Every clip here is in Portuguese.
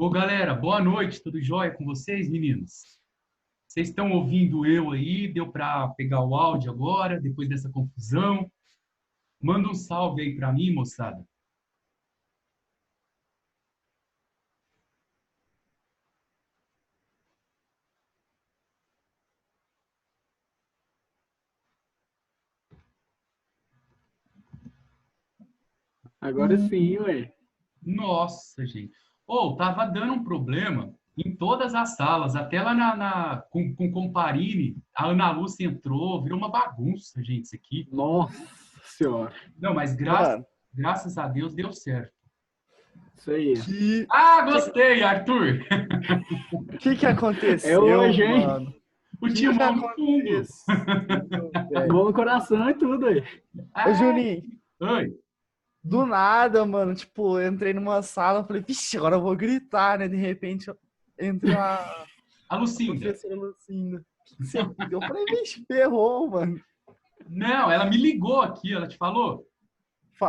Ô, galera, boa noite, tudo jóia com vocês, meninos? Vocês estão ouvindo eu aí? Deu para pegar o áudio agora, depois dessa confusão? Manda um salve aí para mim, moçada. Agora sim, ué. Nossa, gente. Ô, tava dando um problema em todas as salas, até lá com Comparini, a Ana Lúcia entrou, virou uma bagunça, gente, isso aqui. Nossa senhora. Não, mas Mano, graças a Deus deu certo. Isso aí. Ah, gostei, Arthur! que É aconteceu, hoje, hein? mano? O Que timão no fundo. aconteceu, velho? Mão no coração e tudo aí. Ô, Juninho, Oi. do nada, mano, tipo, eu entrei numa sala, falei, vixe, agora eu vou gritar, né? De repente, entrou a A Lucinda. professora Lucinda. Eu falei, vixe, ferrou, mano. Não, ela me ligou aqui, ela te falou?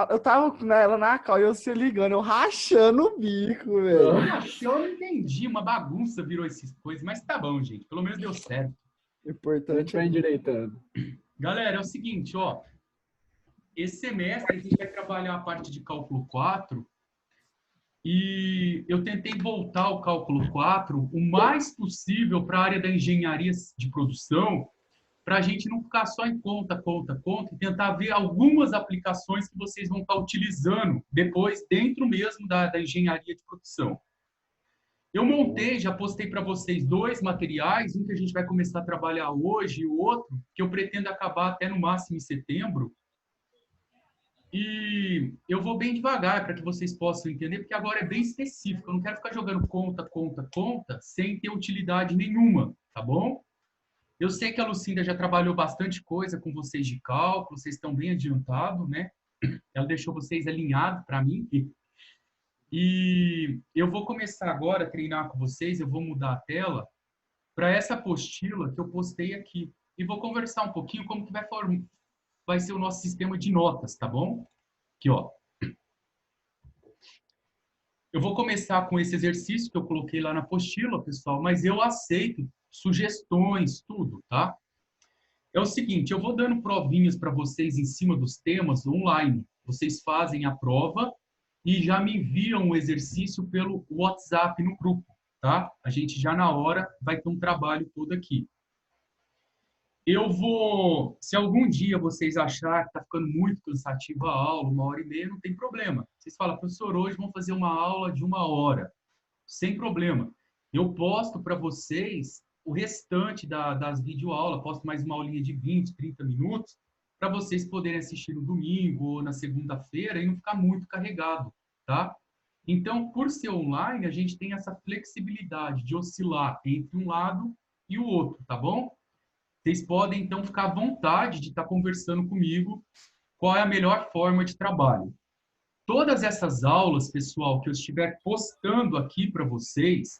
Eu tava com ela na cal e eu se ligando, eu rachando o bico, velho. Eu não entendi, uma bagunça virou essas coisas, mas tá bom, gente, pelo menos deu certo. O A gente importante vai é... endireitando. Galera, é o seguinte, ó, esse semestre a gente vai trabalhar a parte de cálculo 4 e eu tentei voltar o cálculo 4 o mais possível para a área da engenharia de produção, para a gente não ficar só em conta, e tentar ver algumas aplicações que vocês vão estar utilizando depois dentro mesmo da engenharia de produção. Eu montei, já postei para vocês dois materiais, um que a gente vai começar a trabalhar hoje e o outro que eu pretendo acabar até no máximo em setembro. E eu vou bem devagar para que vocês possam entender, porque agora é bem específico. Eu não quero ficar jogando conta, sem ter utilidade nenhuma, tá bom? Eu sei que a Lucinda já trabalhou bastante coisa com vocês de cálculo, vocês estão bem adiantados, né? Ela deixou vocês alinhados para mim. E eu vou começar agora a treinar com vocês, eu vou mudar a tela para essa apostila que eu postei aqui. E vou conversar um pouquinho como que vai ser o nosso sistema de notas, tá bom? Aqui, ó. Eu vou começar com esse exercício que eu coloquei lá na apostila, pessoal, mas eu aceito sugestões, tudo, tá? É o seguinte, eu vou dando provinhas para vocês em cima dos temas online. Vocês fazem a prova e já me enviam o exercício pelo WhatsApp no grupo, tá? A gente já na hora vai ter um trabalho todo aqui. Eu vou, se algum dia vocês acharem que está ficando muito cansativa a aula, 1h30, não tem problema. Vocês falam, professor, hoje vamos fazer uma aula de 1 hora. Sem problema. Eu posto para vocês o restante das videoaulas, posto mais uma aulinha de 20, 30 minutos, para vocês poderem assistir no domingo ou na segunda-feira e não ficar muito carregado, tá? Então, por ser online, a gente tem essa flexibilidade de oscilar entre um lado e o outro, tá bom? Vocês podem, então, ficar à vontade de estar conversando comigo qual é a melhor forma de trabalho. Todas essas aulas, pessoal, que eu estiver postando aqui para vocês,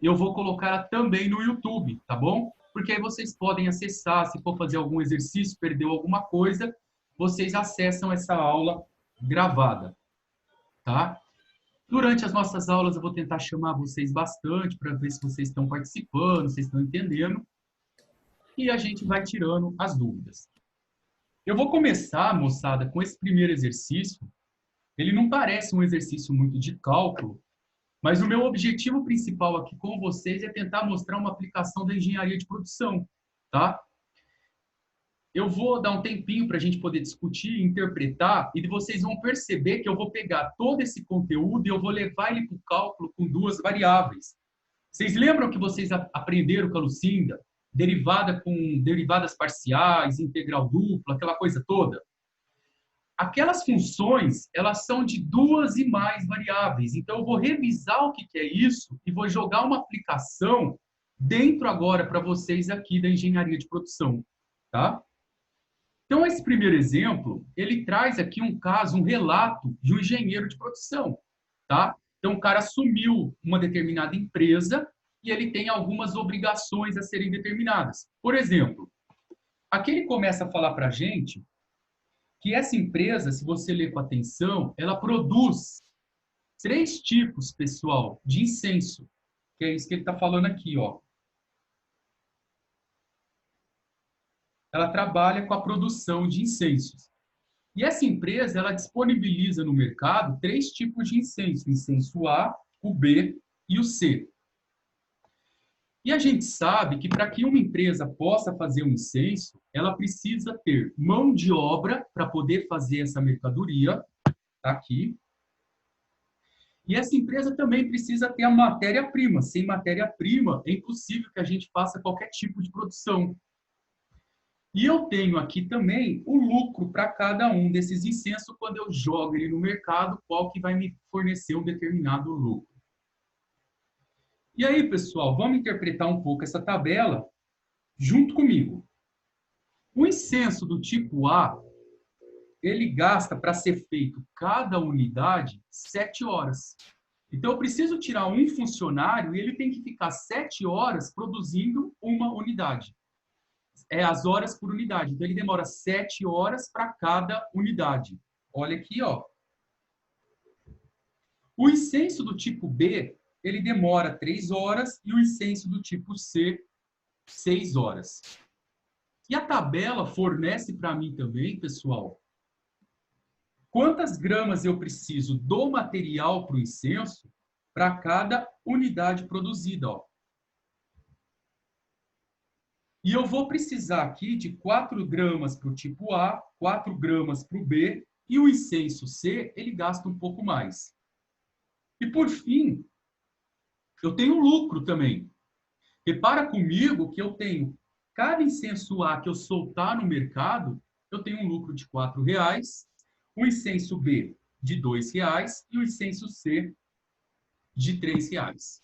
eu vou colocar também no YouTube, tá bom? Porque aí vocês podem acessar, se for fazer algum exercício, perdeu alguma coisa, vocês acessam essa aula gravada, tá? Durante as nossas aulas, eu vou tentar chamar vocês bastante para ver se vocês estão participando, se vocês estão entendendo, e a gente vai tirando as dúvidas. Eu vou começar, moçada, com esse primeiro exercício. Ele não parece um exercício muito de cálculo, mas o meu objetivo principal aqui com vocês é tentar mostrar uma aplicação da engenharia de produção, tá? Eu vou dar um tempinho para a gente poder discutir, interpretar, e vocês vão perceber que eu vou pegar todo esse conteúdo e eu vou levar ele para o cálculo com duas variáveis. Vocês lembram que vocês aprenderam com a Lucinda? Derivada com derivadas parciais, integral dupla, aquela coisa toda? Aquelas funções, elas são de duas e mais variáveis. Então, eu vou revisar o que é isso e vou jogar uma aplicação dentro agora para vocês aqui da engenharia de produção, tá? Então, esse primeiro exemplo, ele traz aqui um caso, um relato de um engenheiro de produção, tá? Então, o cara assumiu uma determinada empresa e ele tem algumas obrigações a serem determinadas. Por exemplo, aqui ele começa a falar para a gente que essa empresa, se você ler com atenção, ela produz 3 tipos, pessoal, de incenso, que é isso que ele está falando aqui, ó. Ela trabalha com a produção de incensos. E essa empresa, ela disponibiliza no mercado 3 tipos de incenso: o incenso A, o B e o C. E a gente sabe que para que uma empresa possa fazer um incenso, ela precisa ter mão de obra para poder fazer essa mercadoria, tá aqui. E essa empresa também precisa ter a matéria-prima. Sem matéria-prima, é impossível que a gente faça qualquer tipo de produção. E eu tenho aqui também o lucro para cada um desses incensos quando eu jogo ele no mercado, qual que vai me fornecer um determinado lucro. E aí, pessoal, vamos interpretar um pouco essa tabela junto comigo. O incenso do tipo A, ele gasta para ser feito cada unidade 7 horas. Então, eu preciso tirar um funcionário e ele tem que ficar 7 horas produzindo uma unidade. É as horas por unidade. Então, ele demora 7 horas para cada unidade. Olha aqui, ó. O incenso do tipo B, ele demora 3 horas e o incenso do tipo C, 6 horas. E a tabela fornece para mim também, pessoal, quantas gramas eu preciso do material para o incenso para cada unidade produzida, ó. E eu vou precisar aqui de 4 gramas para o tipo A, 4 gramas para o B, e o incenso C, ele gasta um pouco mais. E por fim, eu tenho lucro também. Repara comigo que eu tenho, cada incenso A que eu soltar no mercado, eu tenho um lucro de R$ 4, o incenso B de R$ 2 e o incenso C de R$ 3.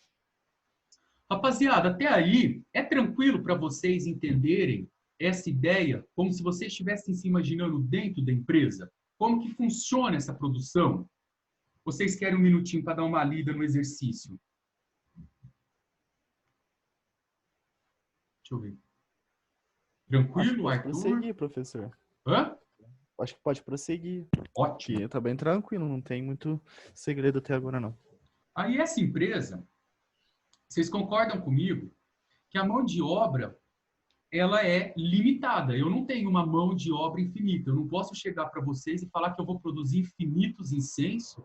Rapaziada, até aí é tranquilo para vocês entenderem essa ideia como se vocês estivessem se imaginando dentro da empresa? Como que funciona essa produção? Vocês querem um minutinho para dar uma lida no exercício? Deixa eu ver. Tranquilo, Pode Arthur? prosseguir, professor. Hã? Acho que pode prosseguir. Ótimo. Que tá bem tranquilo, não tem muito segredo até agora, não. Aí essa empresa, vocês concordam comigo que a mão de obra ela é limitada. Eu não tenho uma mão de obra infinita. Eu não posso chegar para vocês e falar que eu vou produzir infinitos incensos,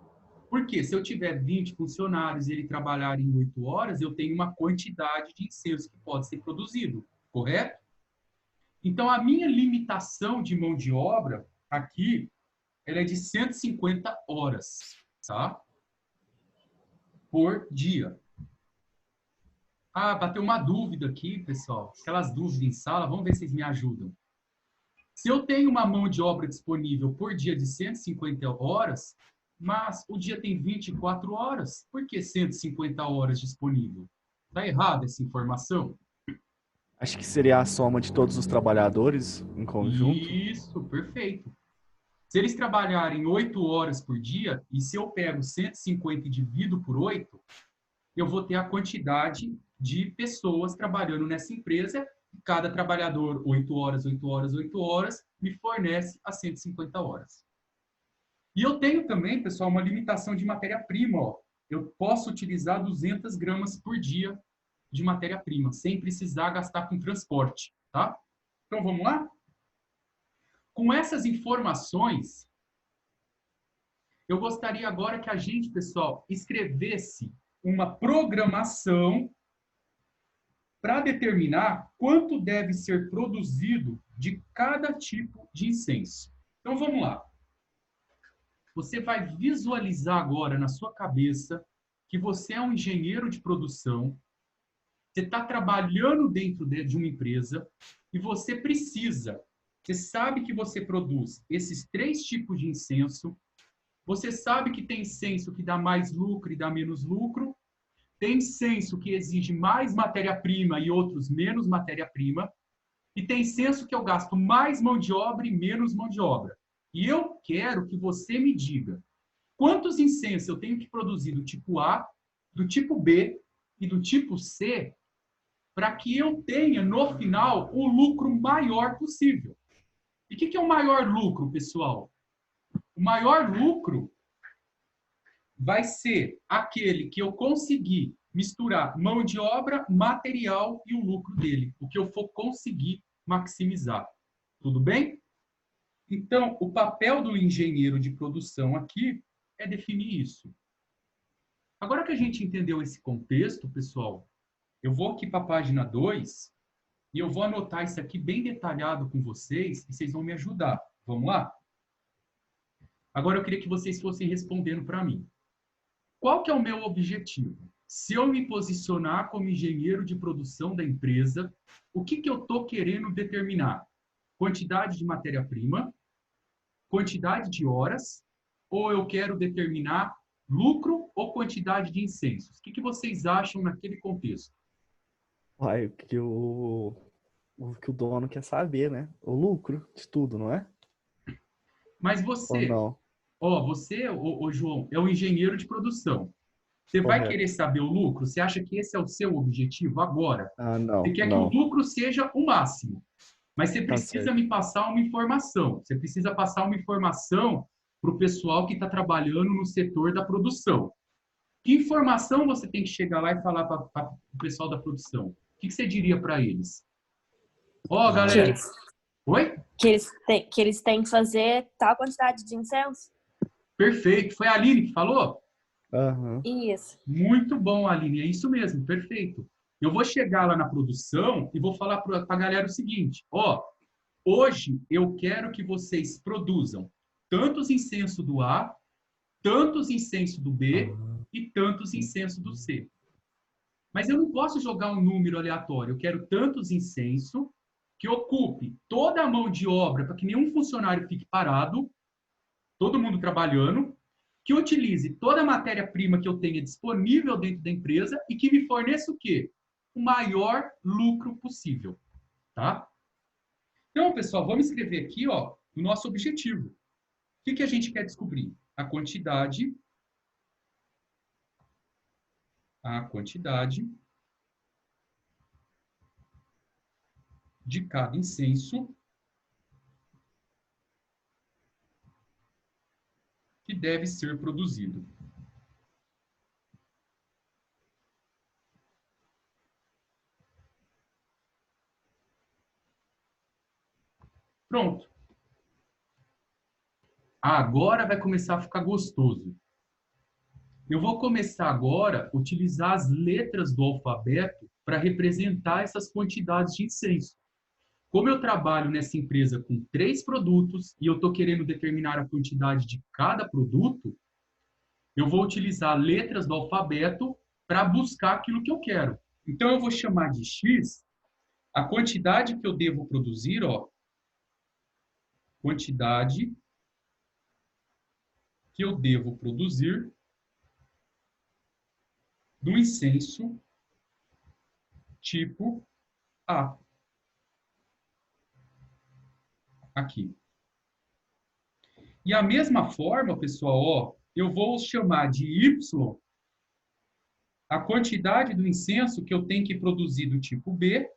porque se eu tiver 20 funcionários e ele trabalhar em 8 horas, eu tenho uma quantidade de incenso que pode ser produzido, correto? Então, a minha limitação de mão de obra aqui, ela é de 150 horas, tá? Por dia. Ah, bateu uma dúvida aqui, pessoal. Aquelas dúvidas em sala, vamos ver se vocês me ajudam. Se eu tenho uma mão de obra disponível por dia de 150 horas, mas o dia tem 24 horas, por que 150 horas disponível? Está errada essa informação? Acho que seria a soma de todos os trabalhadores em conjunto. Isso, perfeito. Se eles trabalharem 8 horas por dia, e se eu pego 150 e divido por 8, eu vou ter a quantidade de pessoas trabalhando nessa empresa. Cada trabalhador, 8 horas, 8 horas, 8 horas, me fornece as 150 horas. E eu tenho também, pessoal, uma limitação de matéria-prima. Eu posso utilizar 200 gramas por dia de matéria-prima, sem precisar gastar com transporte, tá? Então, vamos lá? Com essas informações, eu gostaria agora que a gente, pessoal, escrevesse uma programação para determinar quanto deve ser produzido de cada tipo de incenso. Então, vamos lá. Você vai visualizar agora na sua cabeça que você é um engenheiro de produção, você está trabalhando dentro de uma empresa e você precisa, você sabe que você produz esses 3 tipos de incenso, você sabe que tem incenso que dá mais lucro e dá menos lucro, tem incenso que exige mais matéria-prima e outros menos matéria-prima, e tem incenso que eu gasto mais mão de obra e menos mão de obra. E eu quero que você me diga quantos incensos eu tenho que produzir do tipo A, do tipo B e do tipo C para que eu tenha, no final, o lucro maior possível. E o que é o maior lucro, pessoal? O maior lucro vai ser aquele que eu conseguir misturar mão de obra, material e o lucro dele. O que eu for conseguir maximizar. Tudo bem? Então, o papel do engenheiro de produção aqui é definir isso. Agora que a gente entendeu esse contexto, pessoal, eu vou aqui para a página 2 e eu vou anotar isso aqui bem detalhado com vocês e vocês vão me ajudar. Vamos lá? Agora eu queria que vocês fossem respondendo para mim. Qual que é o meu objetivo? Se eu me posicionar como engenheiro de produção da empresa, o que eu estou querendo determinar? Quantidade de matéria-prima, quantidade de horas, ou eu quero determinar lucro ou quantidade de incensos? O que vocês acham naquele contexto? Uai, o que o dono quer saber, né? O lucro de tudo, não é? Mas Ou você, não? você, João, é o engenheiro de produção. Você vai Correto. querer saber o lucro? Você acha que esse é o seu objetivo agora? Ah, Você não, quer que o não. lucro seja o máximo. Mas você Tá precisa certo. me passar uma informação. Você precisa passar uma informação para o pessoal que está trabalhando no setor da produção. Que informação você tem que chegar lá e falar para o pessoal da produção? O que você diria para eles? Ó, Ah, Que galera. eles, Oi? que eles têm que fazer tal quantidade de incenso? Perfeito. Foi a Aline que falou? aham. Isso. Muito bom, Aline. É isso mesmo. Perfeito. Eu vou chegar lá na produção e vou falar para a galera o seguinte. Ó, hoje eu quero que vocês produzam tantos incensos do A, tantos incensos do B e tantos incensos do C. Mas eu não posso jogar um número aleatório. Eu quero tantos incensos que ocupe toda a mão de obra para que nenhum funcionário fique parado, todo mundo trabalhando, que utilize toda a matéria-prima que eu tenha disponível dentro da empresa e que me forneça o quê? O maior lucro possível, tá? Então, pessoal, vamos escrever aqui, ó, o nosso objetivo. O que a gente quer descobrir? A quantidade de cada incenso que deve ser produzido. Pronto. Agora vai começar a ficar gostoso. Eu vou começar agora a utilizar as letras do alfabeto para representar essas quantidades de incenso. Como eu trabalho nessa empresa com 3 produtos e eu estou querendo determinar a quantidade de cada produto, eu vou utilizar letras do alfabeto para buscar aquilo que eu quero. Então, eu vou chamar de X a quantidade que eu devo produzir, ó, quantidade que eu devo produzir do incenso tipo A. Aqui. E a mesma forma, pessoal, ó, eu vou chamar de Y a quantidade do incenso que eu tenho que produzir do tipo B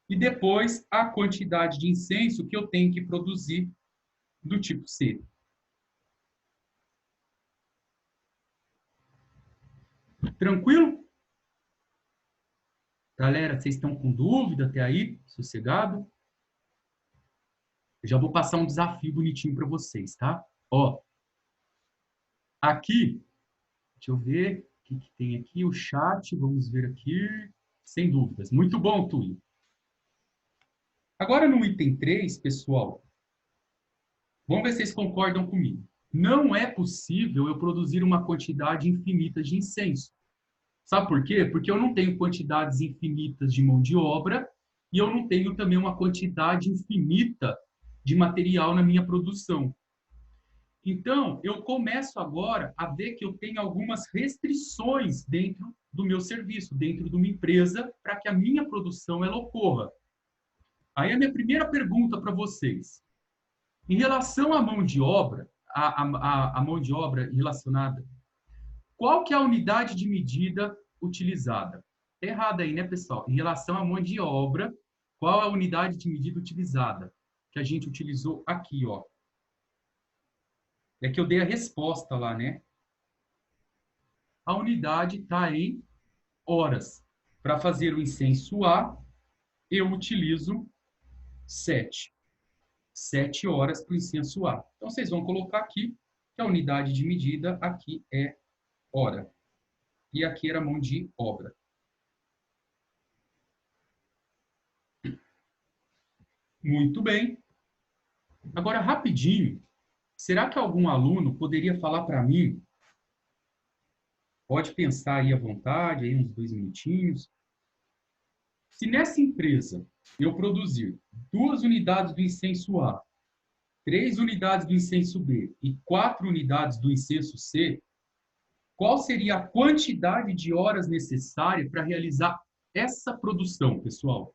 e depois a quantidade de incenso que eu tenho que produzir do tipo C. Tranquilo? Galera, vocês estão com dúvida até aí? Sossegado? Eu já vou passar um desafio bonitinho para vocês, tá? Ó, aqui, deixa eu ver o que tem aqui, o chat, vamos ver aqui. Sem dúvidas. Muito bom, Túlio. Agora, no item 3, pessoal, vamos ver se vocês concordam comigo. Não é possível eu produzir uma quantidade infinita de incenso. Sabe por quê? Porque eu não tenho quantidades infinitas de mão de obra e eu não tenho também uma quantidade infinita de material na minha produção. Então, eu começo agora a ver que eu tenho algumas restrições dentro do meu serviço, dentro de uma empresa, para que a minha produção ela ocorra. Aí a minha primeira pergunta para vocês. Em relação à mão de obra, a mão de obra relacionada, qual que é a unidade de medida utilizada? Tá errado aí, né, pessoal? Em relação à mão de obra, qual é a unidade de medida utilizada? Que a gente utilizou aqui, ó. É que eu dei a resposta lá, né? a unidade está em horas. Para fazer o incenso A, eu utilizo 7. 7 horas para o incenso A. Então, vocês vão colocar aqui que a unidade de medida aqui é hora. E aqui era mão de obra. Muito bem. Agora, rapidinho, será que algum aluno poderia falar para mim? Pode pensar aí à vontade, aí uns 2 minutinhos. Se nessa empresa eu produzir 2 unidades do incenso A, 3 unidades do incenso B e 4 unidades do incenso C, qual seria a quantidade de horas necessária para realizar essa produção, pessoal?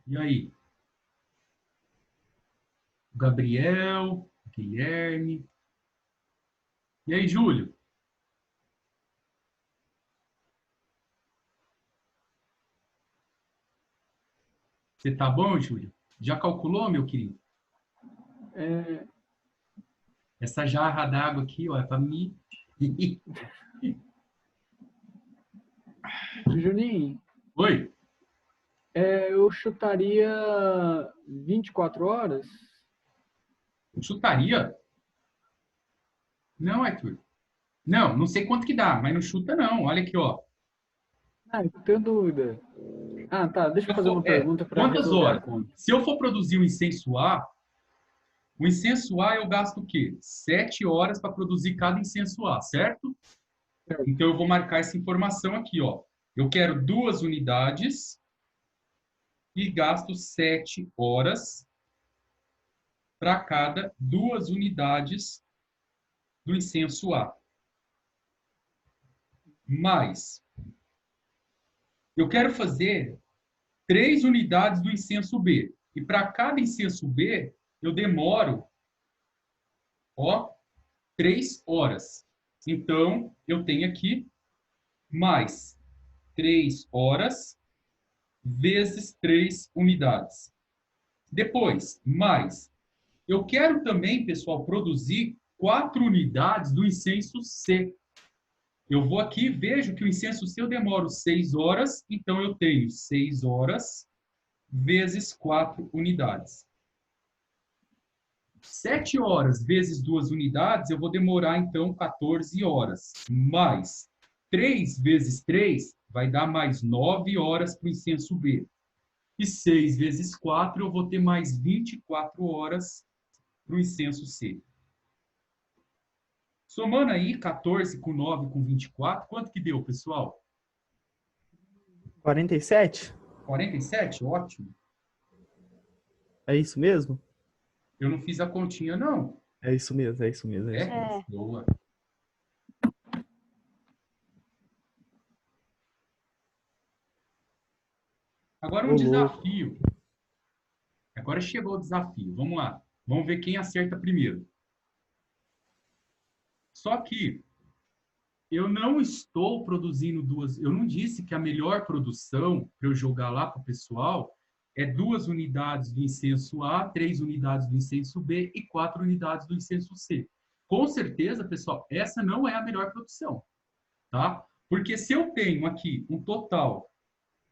E aí? Gabriel, Guilherme. E aí, Júlio? Você tá bom, Júlio? Já calculou, meu querido? É, Essa jarra d'água aqui, ó, é para mim. Juninho, Oi? eu chutaria 24 horas. Chutaria? Não, Arthur. Não, não sei quanto que dá, mas não chuta não. Olha aqui, ó. Ah, não tenho dúvida. Ah, tá. Deixa eu fazer uma pergunta para Quantas resolver a horas? conta. Se eu for produzir o incenso A eu gasto o quê? 7 horas para produzir cada incenso A, certo? Certo. Então eu vou marcar essa informação aqui, ó. Eu quero 2 unidades e gasto 7 horas para cada 2 unidades do incenso A. Mas eu quero fazer 3 unidades do incenso B. E para cada incenso B, eu demoro, ó, 3 horas. Então, eu tenho aqui mais 3 horas vezes 3 unidades. Depois, mais. Eu quero também, pessoal, produzir 4 unidades do incenso C. Eu vou aqui, vejo que o incenso C eu demoro 6 horas, então eu tenho 6 horas vezes 4 unidades. 7 horas vezes 2 unidades, eu vou demorar, então, 14 horas. Mais 3 vezes 3 vai dar mais 9 horas para o incenso B. E 6 vezes 4, eu vou ter mais 24 horas para o incenso C. Somando aí 14 com 9 com 24, quanto que deu, pessoal? 47? 47? Ótimo. É isso mesmo? Eu não fiz a continha, não. É isso mesmo, é isso mesmo. É isso mesmo. É. Boa. Agora um Ô, louco. desafio. Agora chegou o desafio. Vamos lá. Vamos ver quem acerta primeiro. Só que eu não estou produzindo 2. Eu não disse que a melhor produção para eu jogar lá para o pessoal é 2 unidades do incenso A, 3 unidades do incenso B e 4 unidades do incenso C. Com certeza, pessoal, essa não é a melhor produção, tá? Porque se eu tenho aqui um total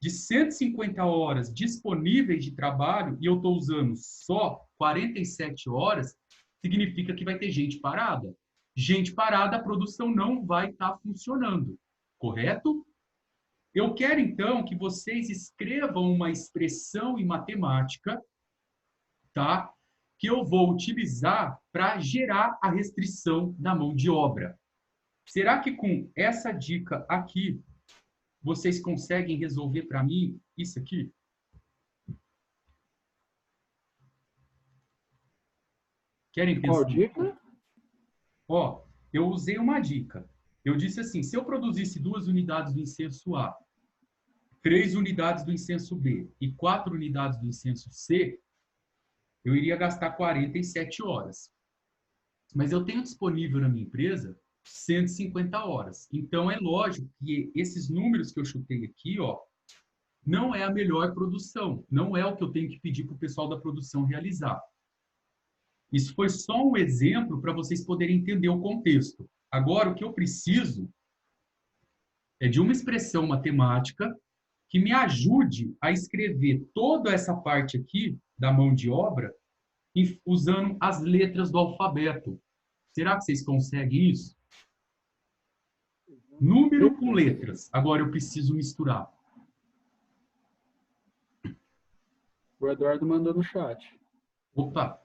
de 150 horas disponíveis de trabalho e eu estou usando só 47 horas, significa que vai ter gente parada. Gente parada, a produção não vai estar funcionando, correto? Eu quero, então, que vocês escrevam uma expressão em matemática, tá? Que eu vou utilizar para gerar a restrição da mão de obra. Será que com essa dica aqui, vocês conseguem resolver para mim isso aqui? Querem Qual pensar? dica? Ó, eu usei uma dica. Eu disse assim, se eu produzisse 2 unidades do incenso A, 3 unidades do incenso B e 4 unidades do incenso C, eu iria gastar 47 horas. Mas eu tenho disponível na minha empresa 150 horas. Então, é lógico que esses números que eu chutei aqui, ó, não é a melhor produção. Não é o que eu tenho que pedir para o pessoal da produção realizar. Isso foi só um exemplo para vocês poderem entender o contexto. Agora, o que eu preciso é de uma expressão matemática que me ajude a escrever toda essa parte aqui da mão de obra usando as letras do alfabeto. Será que vocês conseguem isso? Número com letras. Agora eu preciso misturar. O Eduardo mandou no chat. Opa!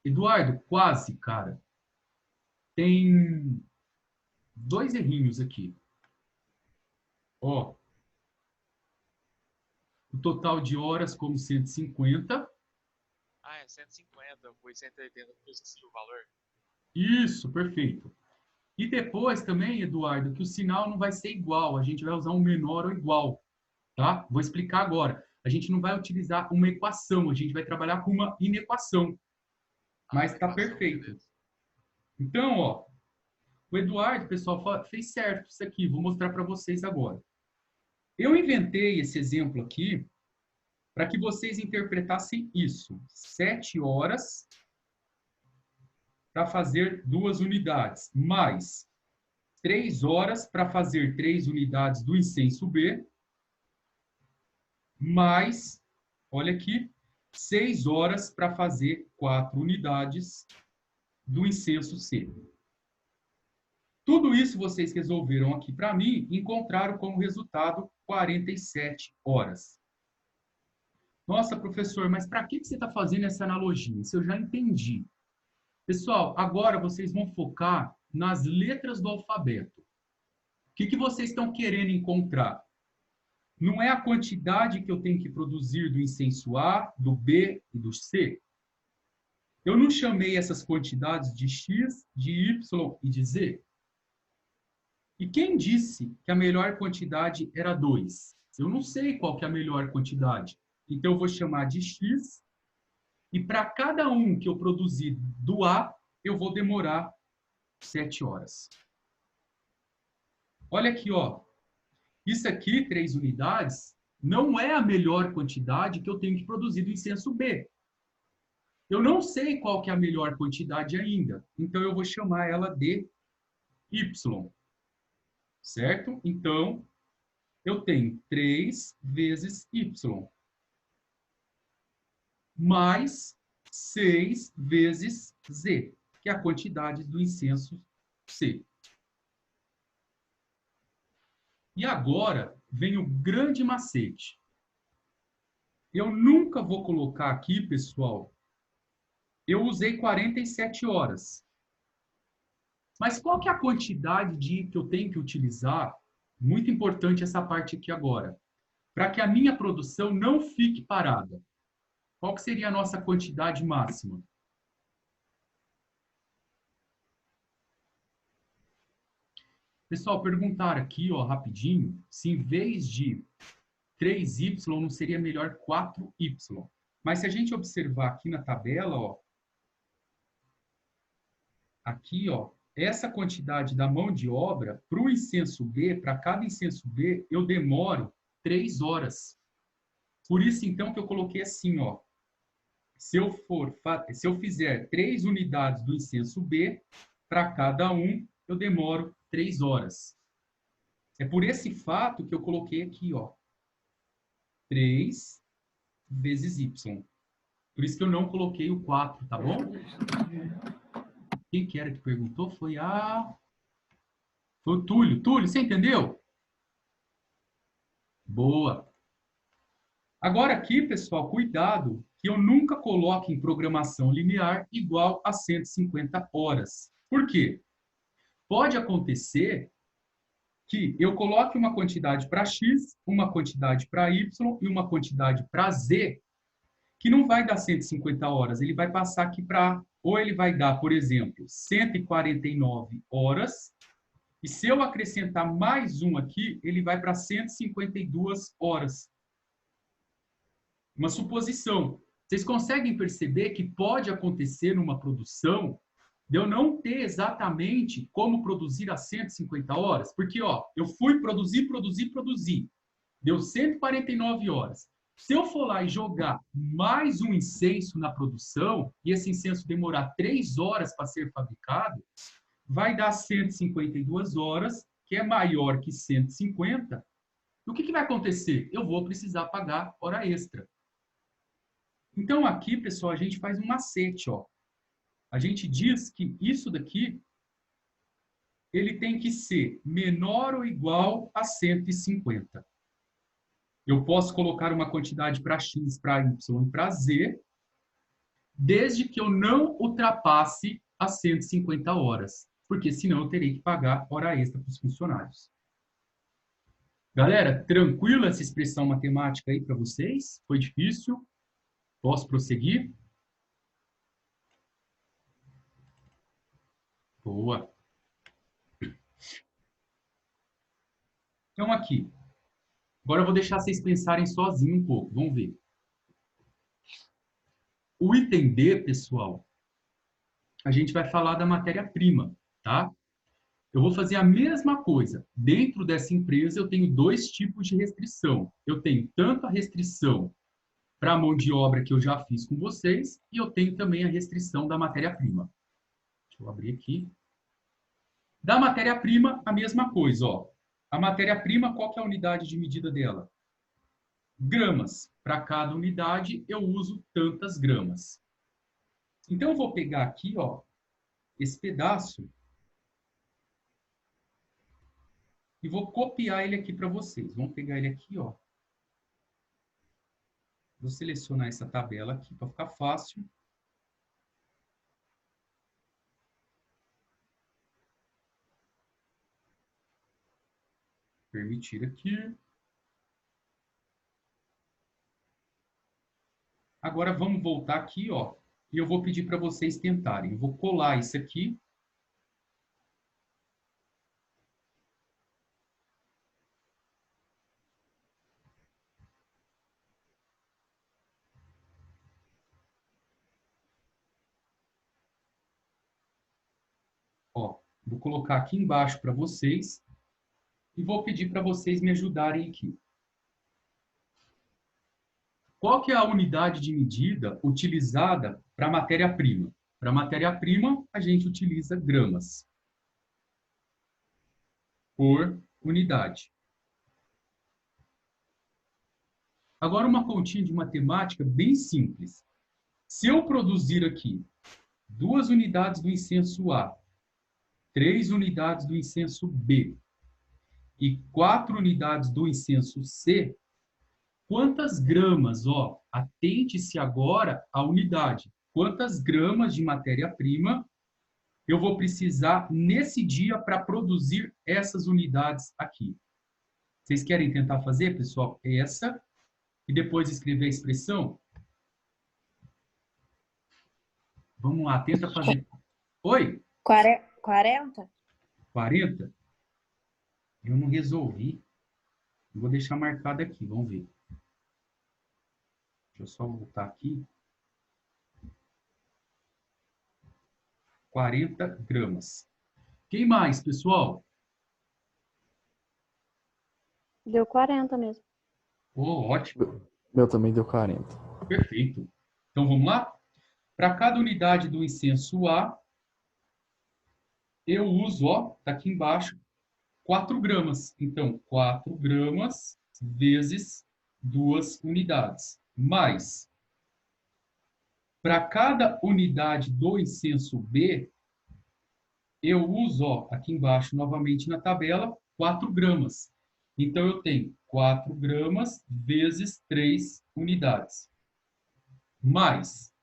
Eduardo, quase, cara. Tem 2 errinhos aqui. Ó. O total de horas como 150. Ah, é 150, foi 180, porque eu esqueci o valor. Isso, perfeito. E depois também, Eduardo, que o sinal não vai ser igual. A gente vai usar um menor ou igual. Tá? Vou explicar agora. A gente não vai utilizar uma equação, a gente vai trabalhar com uma inequação. Mas está perfeito. Beleza. Então, ó, o Eduardo, pessoal, fez certo isso aqui. Vou mostrar para vocês agora. Eu inventei esse exemplo aqui para que vocês interpretassem isso. 7 horas para fazer 2 unidades, mais 3 horas para fazer 3 unidades do incenso B, mais, olha aqui, 6 horas para fazer 4 unidades do incenso C. Tudo isso vocês resolveram aqui para mim, encontraram como resultado 47 horas. Nossa, professor, mas para que você está fazendo essa analogia? Isso eu já entendi. Pessoal, agora vocês vão focar nas letras do alfabeto. O que vocês estão querendo encontrar? Não é a quantidade que eu tenho que produzir do incenso A, do B e do C? Eu não chamei essas quantidades de X, de Y e de Z? E quem disse que a melhor quantidade era 2? Eu não sei qual que é a melhor quantidade. Então, eu vou chamar de X. E para cada um que eu produzir do A, eu vou demorar 7 horas. Olha aqui, ó. Isso aqui, 3 unidades, não é a melhor quantidade que eu tenho que produzir do incenso B. Eu não sei qual que é a melhor quantidade ainda. Então, eu vou chamar ela de Y. Certo? Então, eu tenho 3 vezes Y. Mais 6 vezes Z, que é a quantidade do incenso C. E agora vem o grande macete. Eu nunca vou colocar aqui, pessoal, eu usei 47 horas. Mas qual que é a quantidade que eu tenho que utilizar? Muito importante essa parte aqui agora. Para que a minha produção não fique parada. Qual que seria a nossa quantidade máxima? Pessoal, perguntaram aqui, ó, rapidinho, se em vez de 3Y não seria melhor 4Y. Mas se a gente observar aqui na tabela, ó, aqui, ó, essa quantidade da mão de obra, para o incenso B, para cada incenso B, eu demoro 3 horas. Por isso, então, que eu coloquei assim, ó. Se eu fizer 3 unidades do incenso B, para cada um, eu demoro 3 horas. É por esse fato que eu coloquei aqui, ó. 3 vezes Y. Por isso que eu não coloquei o 4, tá bom? Quem que era que perguntou? Foi o Túlio. Túlio, você entendeu? Boa. Agora aqui, pessoal, cuidado que eu nunca coloque em programação linear igual a 150 horas. Por quê? Pode acontecer que eu coloque uma quantidade para X, uma quantidade para Y e uma quantidade para Z, que não vai dar 150 horas. Ele vai passar aqui para Ou ele vai dar, por exemplo, 149 horas. E se eu acrescentar mais um aqui, ele vai para 152 horas. Uma suposição. Vocês conseguem perceber que pode acontecer numa produção de eu não ter exatamente como produzir as 150 horas? Porque, ó, eu fui produzir. Deu 149 horas. Se eu for lá e jogar mais um incenso na produção, e esse incenso demorar 3 horas para ser fabricado, vai dar 152 horas, que é maior que 150. O que vai acontecer? Eu vou precisar pagar hora extra. Então, aqui, pessoal, a gente faz um macete, ó. A gente diz que isso daqui, ele tem que ser menor ou igual a 150. Eu posso colocar uma quantidade para X, para Y e para Z, desde que eu não ultrapasse as 150 horas. Porque senão eu terei que pagar hora extra para os funcionários. Galera, tranquila essa expressão matemática aí para vocês? Foi difícil? Posso prosseguir? Boa. Então, aqui. Agora eu vou deixar vocês pensarem sozinhos um pouco. Vamos ver. O item D, pessoal, a gente vai falar da matéria-prima, tá? Eu vou fazer a mesma coisa. Dentro dessa empresa, eu tenho 2 tipos de restrição. Eu tenho tanto a restrição para a mão de obra que eu já fiz com vocês, e eu tenho também a restrição da matéria-prima. Deixa eu abrir aqui. Da matéria-prima, a mesma coisa, ó. A matéria-prima, qual que é a unidade de medida dela? Gramas. Para cada unidade, eu uso tantas gramas. Então, eu vou pegar aqui, ó, esse pedaço e vou copiar ele aqui para vocês. Vamos pegar ele aqui, ó. Vou selecionar essa tabela aqui para ficar fácil. Permitir aqui. Agora vamos voltar aqui, ó. E eu vou pedir para vocês tentarem. Eu vou colar isso aqui. Ó, vou colocar aqui embaixo para vocês. E vou pedir para vocês me ajudarem aqui. Qual que é a unidade de medida utilizada para a matéria-prima? Para a matéria-prima, a gente utiliza gramas por unidade. Agora, uma continha de matemática bem simples. Se eu produzir aqui 2 unidades do incenso A, 3 unidades do incenso B e 4 unidades do incenso C, quantas gramas, ó, atente-se agora à unidade, quantas gramas de matéria-prima eu vou precisar nesse dia para produzir essas unidades aqui? Vocês querem tentar fazer, pessoal? Essa, e depois escrever a expressão? Vamos lá, tenta fazer. Oi? 40? 40? Eu não resolvi. Vou deixar marcado aqui, vamos ver. Deixa eu só voltar aqui. 40 gramas. Quem mais, pessoal? Deu 40 mesmo. Oh, ótimo. Meu também deu 40. Perfeito. Então, vamos lá? Para cada unidade do incenso A, eu uso, ó, tá aqui embaixo, 4 gramas. Então, 4 gramas vezes 2 unidades. Mais, para cada unidade do incenso B, eu uso, ó, aqui embaixo, novamente na tabela, 4 gramas. Então, eu tenho 4 gramas vezes 3 unidades. Mais.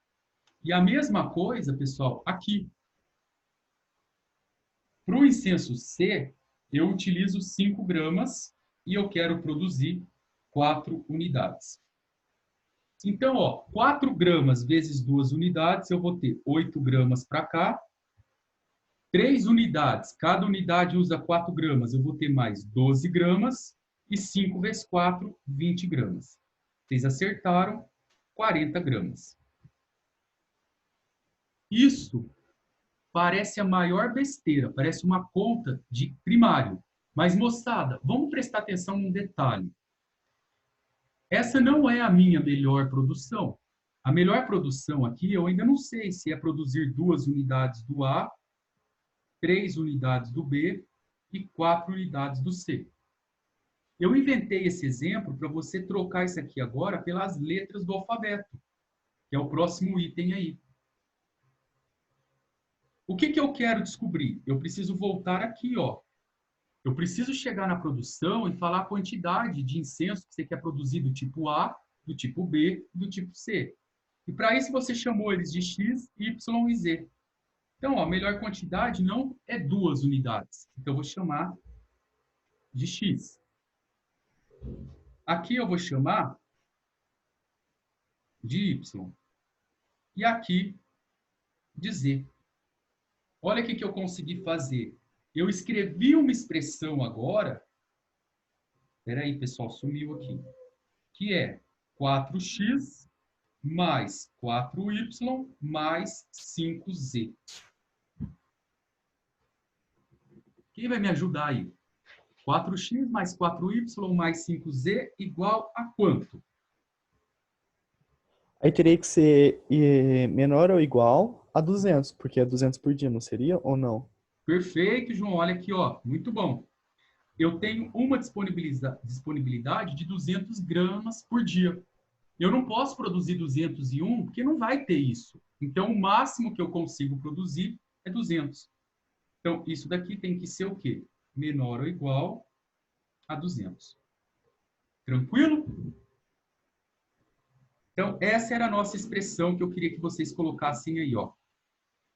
E a mesma coisa, pessoal, aqui. Para o incenso C, eu utilizo 5 gramas e eu quero produzir 4 unidades. Então, ó, 4 gramas vezes 2 unidades, eu vou ter 8 gramas para cá. 3 unidades, cada unidade usa 4 gramas, eu vou ter mais 12 gramas. E 5 vezes 4, 20 gramas. Vocês acertaram, 40 gramas. Isso parece a maior besteira, parece uma conta de primário. Mas, moçada, vamos prestar atenção num detalhe. Essa não é a minha melhor produção. A melhor produção aqui, eu ainda não sei se é produzir 2 unidades do A, 3 unidades do B e 4 unidades do C. Eu inventei esse exemplo para você trocar isso aqui agora pelas letras do alfabeto, que é o próximo item aí. O que eu quero descobrir? Eu preciso voltar aqui, ó. Eu preciso chegar na produção e falar a quantidade de incenso que você quer produzir do tipo A, do tipo B e do tipo C. E para isso você chamou eles de X, Y e Z. Então, ó, a melhor quantidade não é 2 unidades. Então, eu vou chamar de X. Aqui eu vou chamar de Y. E aqui de Z. Olha o que eu consegui fazer. Eu escrevi uma expressão agora. Espera aí, pessoal, sumiu aqui. Que é 4x mais 4y mais 5z. Quem vai me ajudar aí? 4x mais 4y mais 5z igual a quanto? Aí teria que ser menor ou igual a 200, porque é 200 por dia, não seria ou não? Perfeito, João. Olha aqui, ó. Muito bom. Eu tenho uma disponibilidade de 200 gramas por dia. Eu não posso produzir 201, porque não vai ter isso. Então, o máximo que eu consigo produzir é 200. Então, isso daqui tem que ser o quê? Menor ou igual a 200. Tranquilo? Então, essa era a nossa expressão que eu queria que vocês colocassem aí, ó.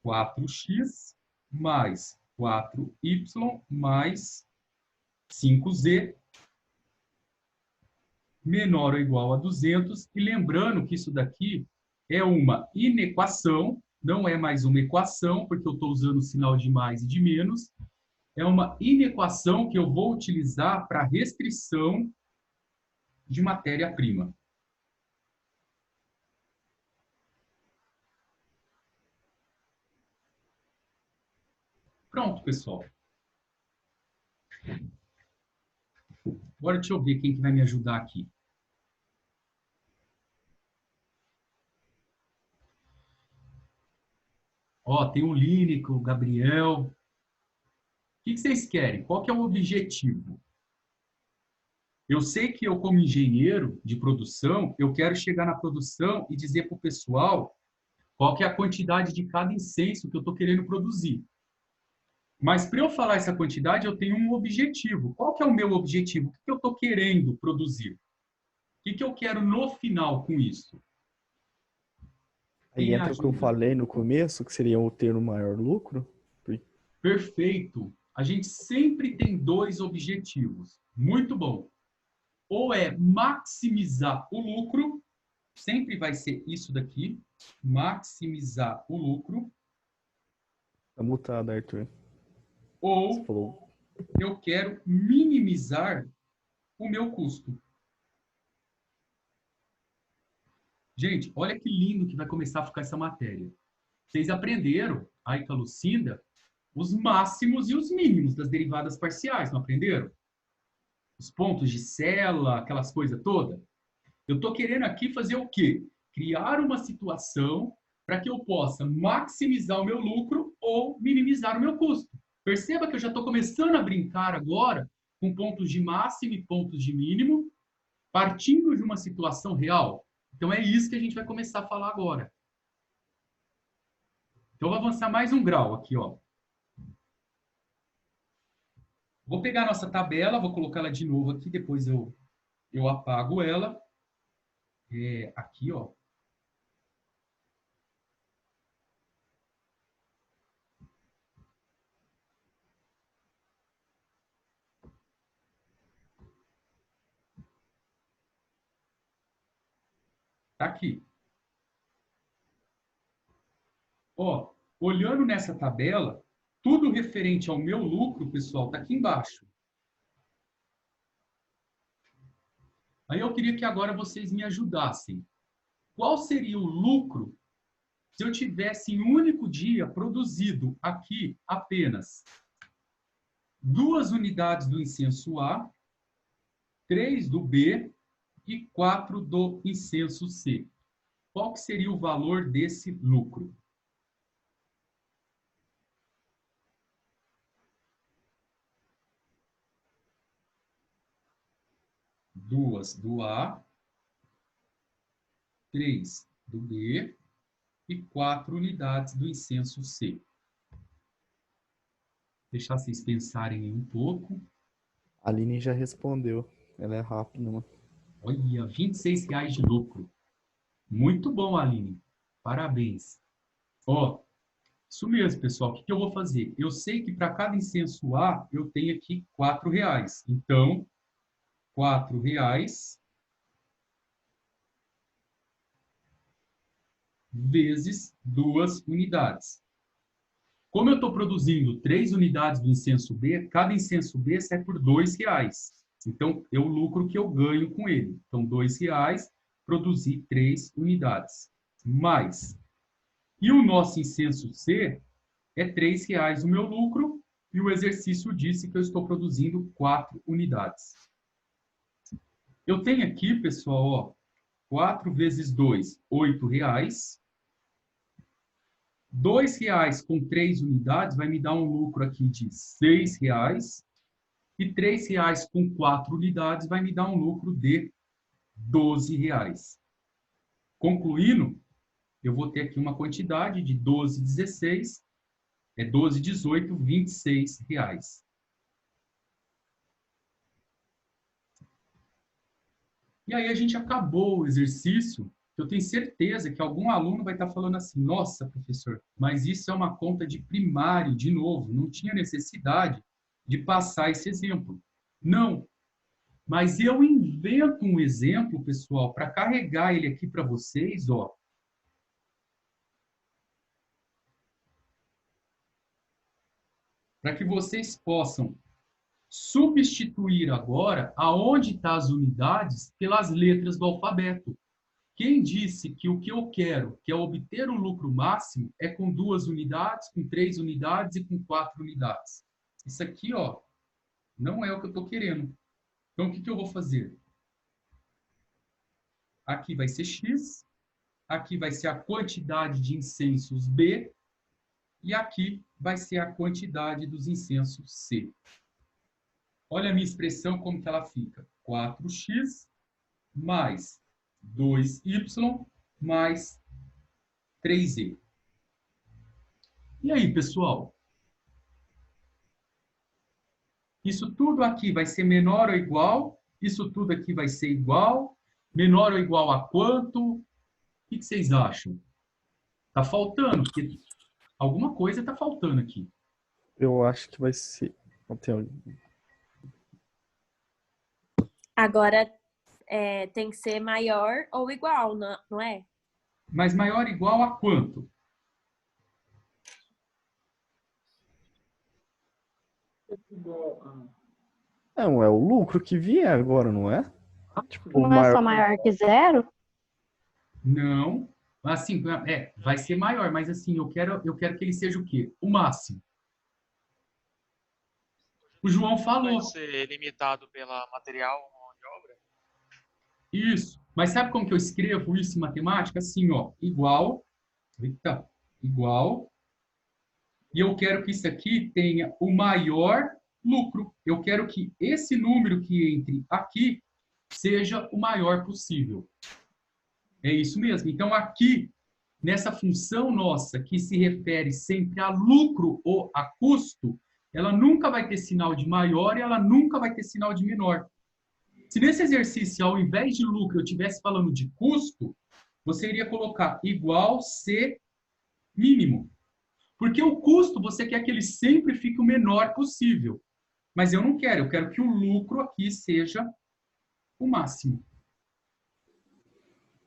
4x mais 4y mais 5z menor ou igual a 200. E lembrando que isso daqui é uma inequação, não é mais uma equação, porque eu estou usando o sinal de mais e de menos. É uma inequação que eu vou utilizar para restrição de matéria-prima. Pronto, pessoal. Agora deixa eu ver quem que vai me ajudar aqui. Ó, tem o Línico, o Gabriel. O que vocês querem? Qual que é o objetivo? Eu sei que eu, como engenheiro de produção, eu quero chegar na produção e dizer para o pessoal qual que é a quantidade de cada incenso que eu estou querendo produzir. Mas para eu falar essa quantidade, eu tenho um objetivo. Qual que é o meu objetivo? O que eu estou querendo produzir? O que eu quero no final com isso? Aí Quem entra o que eu ajuda? falei no começo, que seria o ter o maior lucro. Perfeito. A gente sempre tem 2 objetivos. Muito bom. Ou é maximizar o lucro, sempre vai ser isso daqui, maximizar o lucro, Tá mutado, Arthur. Você ou falou. eu quero minimizar o meu custo. Gente, olha que lindo que vai começar a ficar essa matéria. Vocês aprenderam, aí com a Lucinda, os máximos e os mínimos das derivadas parciais, não aprenderam? Os pontos de Sela, aquelas coisas todas. Eu estou querendo aqui fazer o quê? Criar uma situação para que eu possa maximizar o meu lucro ou minimizar o meu custo. Perceba que eu já estou começando a brincar agora com pontos de máximo e pontos de mínimo, partindo de uma situação real. Então, é isso que a gente vai começar a falar agora. Então, eu vou avançar mais um grau aqui, ó. Vou pegar a nossa tabela, vou colocar ela de novo aqui, depois eu apago ela. Aqui, ó. Tá aqui. Ó, olhando nessa tabela, tudo referente ao meu lucro, pessoal, tá aqui embaixo. Aí eu queria que agora vocês me ajudassem. Qual seria o lucro se eu tivesse em um único dia produzido aqui apenas 2 unidades do incenso A, 3 do B e 4 do incenso C? Qual que seria o valor desse lucro? Duas do A, 3 do B e 4 unidades do incenso C. Deixar vocês pensarem aí um pouco. A Aline já respondeu. Ela é rápida, mano. Olha, R$ 26 de lucro. Muito bom, Aline. Parabéns. Ó, isso mesmo, pessoal. O que eu vou fazer? Eu sei que para cada incenso A, eu tenho aqui R$ 4. Então, R$ 4 vezes 2 unidades. Como eu estou produzindo 3 unidades do incenso B, cada incenso B sai por R$ 2. Então, é o lucro que eu ganho com ele. Então, R$ 2, produzir 3 unidades. Mais. E o nosso incenso C é R$ 3 o meu lucro, e o exercício disse que eu estou produzindo 4 unidades. Eu tenho aqui, pessoal, ó, 4 vezes 2, R$ 8. R$ 2 com 3 unidades vai me dar um lucro aqui de R$ 6. E R$ 3 com 4 unidades vai me dar um lucro de R$ 12. Concluindo, eu vou ter aqui uma quantidade de 12, 16, 12, 18, R$ 26. E aí a gente acabou o exercício. Eu tenho certeza que algum aluno vai estar falando assim, nossa, professor, mas isso é uma conta de primário, de novo, não tinha necessidade de passar esse exemplo. Não, mas eu invento um exemplo, pessoal, para carregar ele aqui para vocês, ó. Para que vocês possam substituir agora aonde estão as unidades pelas letras do alfabeto. Quem disse que o que eu quero, que é obter o lucro máximo, é com 2 unidades, com 3 unidades e com 4 unidades? Isso aqui, ó, não é o que eu estou querendo. Então, o que eu vou fazer? Aqui vai ser X, aqui vai ser a quantidade de incensos B, e aqui vai ser a quantidade dos incensos C. Olha a minha expressão, como que ela fica. 4x mais 2y mais 3e. E aí, pessoal? Isso tudo aqui vai ser menor ou igual? Isso tudo aqui vai ser igual? Menor ou igual a quanto? O que vocês acham? Tá faltando, porque alguma coisa está faltando aqui. Eu acho que vai ser. Agora tem que ser maior ou igual, não é? Mas maior ou igual a quanto? Não, é o lucro que vier agora, não é? Tipo, Não é só maior que 0? Não. Assim, vai ser maior, mas assim, eu quero que ele seja o quê? O máximo. O João falou. Vai ser limitado pela material mão de obra? Isso. Mas sabe como que eu escrevo isso em matemática? Assim, ó, igual, eita, igual, e eu quero que isso aqui tenha o maior lucro. Eu quero que esse número que entre aqui seja o maior possível. É isso mesmo. Então, aqui, nessa função nossa, que se refere sempre a lucro ou a custo, ela nunca vai ter sinal de maior e ela nunca vai ter sinal de menor. Se nesse exercício, ao invés de lucro, eu estivesse falando de custo, você iria colocar igual C mínimo. Porque o custo, você quer que ele sempre fique o menor possível. Mas eu não quero, eu quero que o lucro aqui seja o máximo.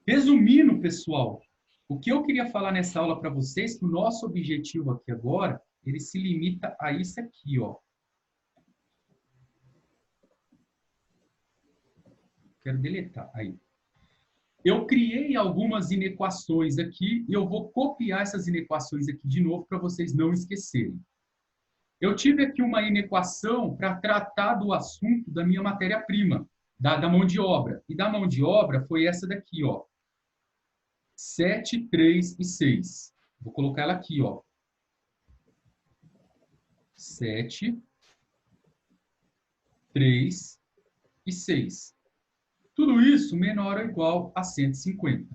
Resumindo, pessoal, o que eu queria falar nessa aula para vocês, que o nosso objetivo aqui agora, ele se limita a isso aqui, ó. Quero deletar, aí. Eu criei algumas inequações aqui e eu vou copiar essas inequações aqui de novo para vocês não esquecerem. Eu tive aqui uma inequação para tratar do assunto da minha matéria-prima, da mão de obra. E da mão de obra foi essa daqui, ó. 7, 3 e 6. Vou colocar ela aqui, ó. 7, 3 e 6. Tudo isso menor ou igual a 150.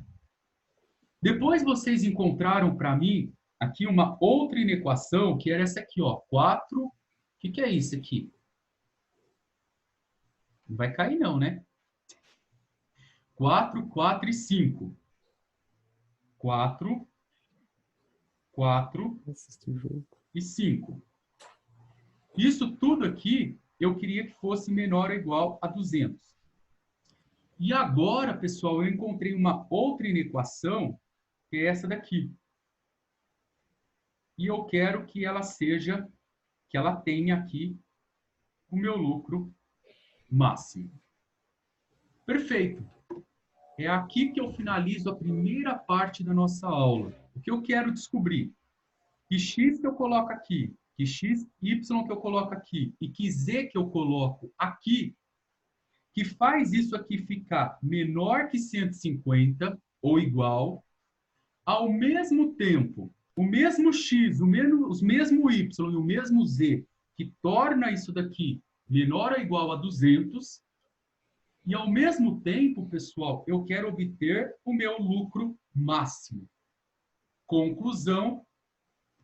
Depois vocês encontraram para mim aqui uma outra inequação, que era essa aqui, ó. 4. O que é isso aqui? Não vai cair não, né? 4, 4 e 5. 4, 4 e 5. Isso tudo aqui, eu queria que fosse menor ou igual a 200. E agora, pessoal, eu encontrei uma outra inequação, que é essa daqui. E eu quero que ela seja, que ela tenha aqui o meu lucro máximo. Perfeito. É aqui que eu finalizo a primeira parte da nossa aula. O que eu quero descobrir? Que x que eu coloco aqui, que x, y que eu coloco aqui e que z que eu coloco aqui, que faz isso aqui ficar menor que 150 ou igual, ao mesmo tempo, o mesmo x, os mesmo y e o mesmo z, que torna isso daqui menor ou igual a 200, e ao mesmo tempo, pessoal, eu quero obter o meu lucro máximo. Conclusão,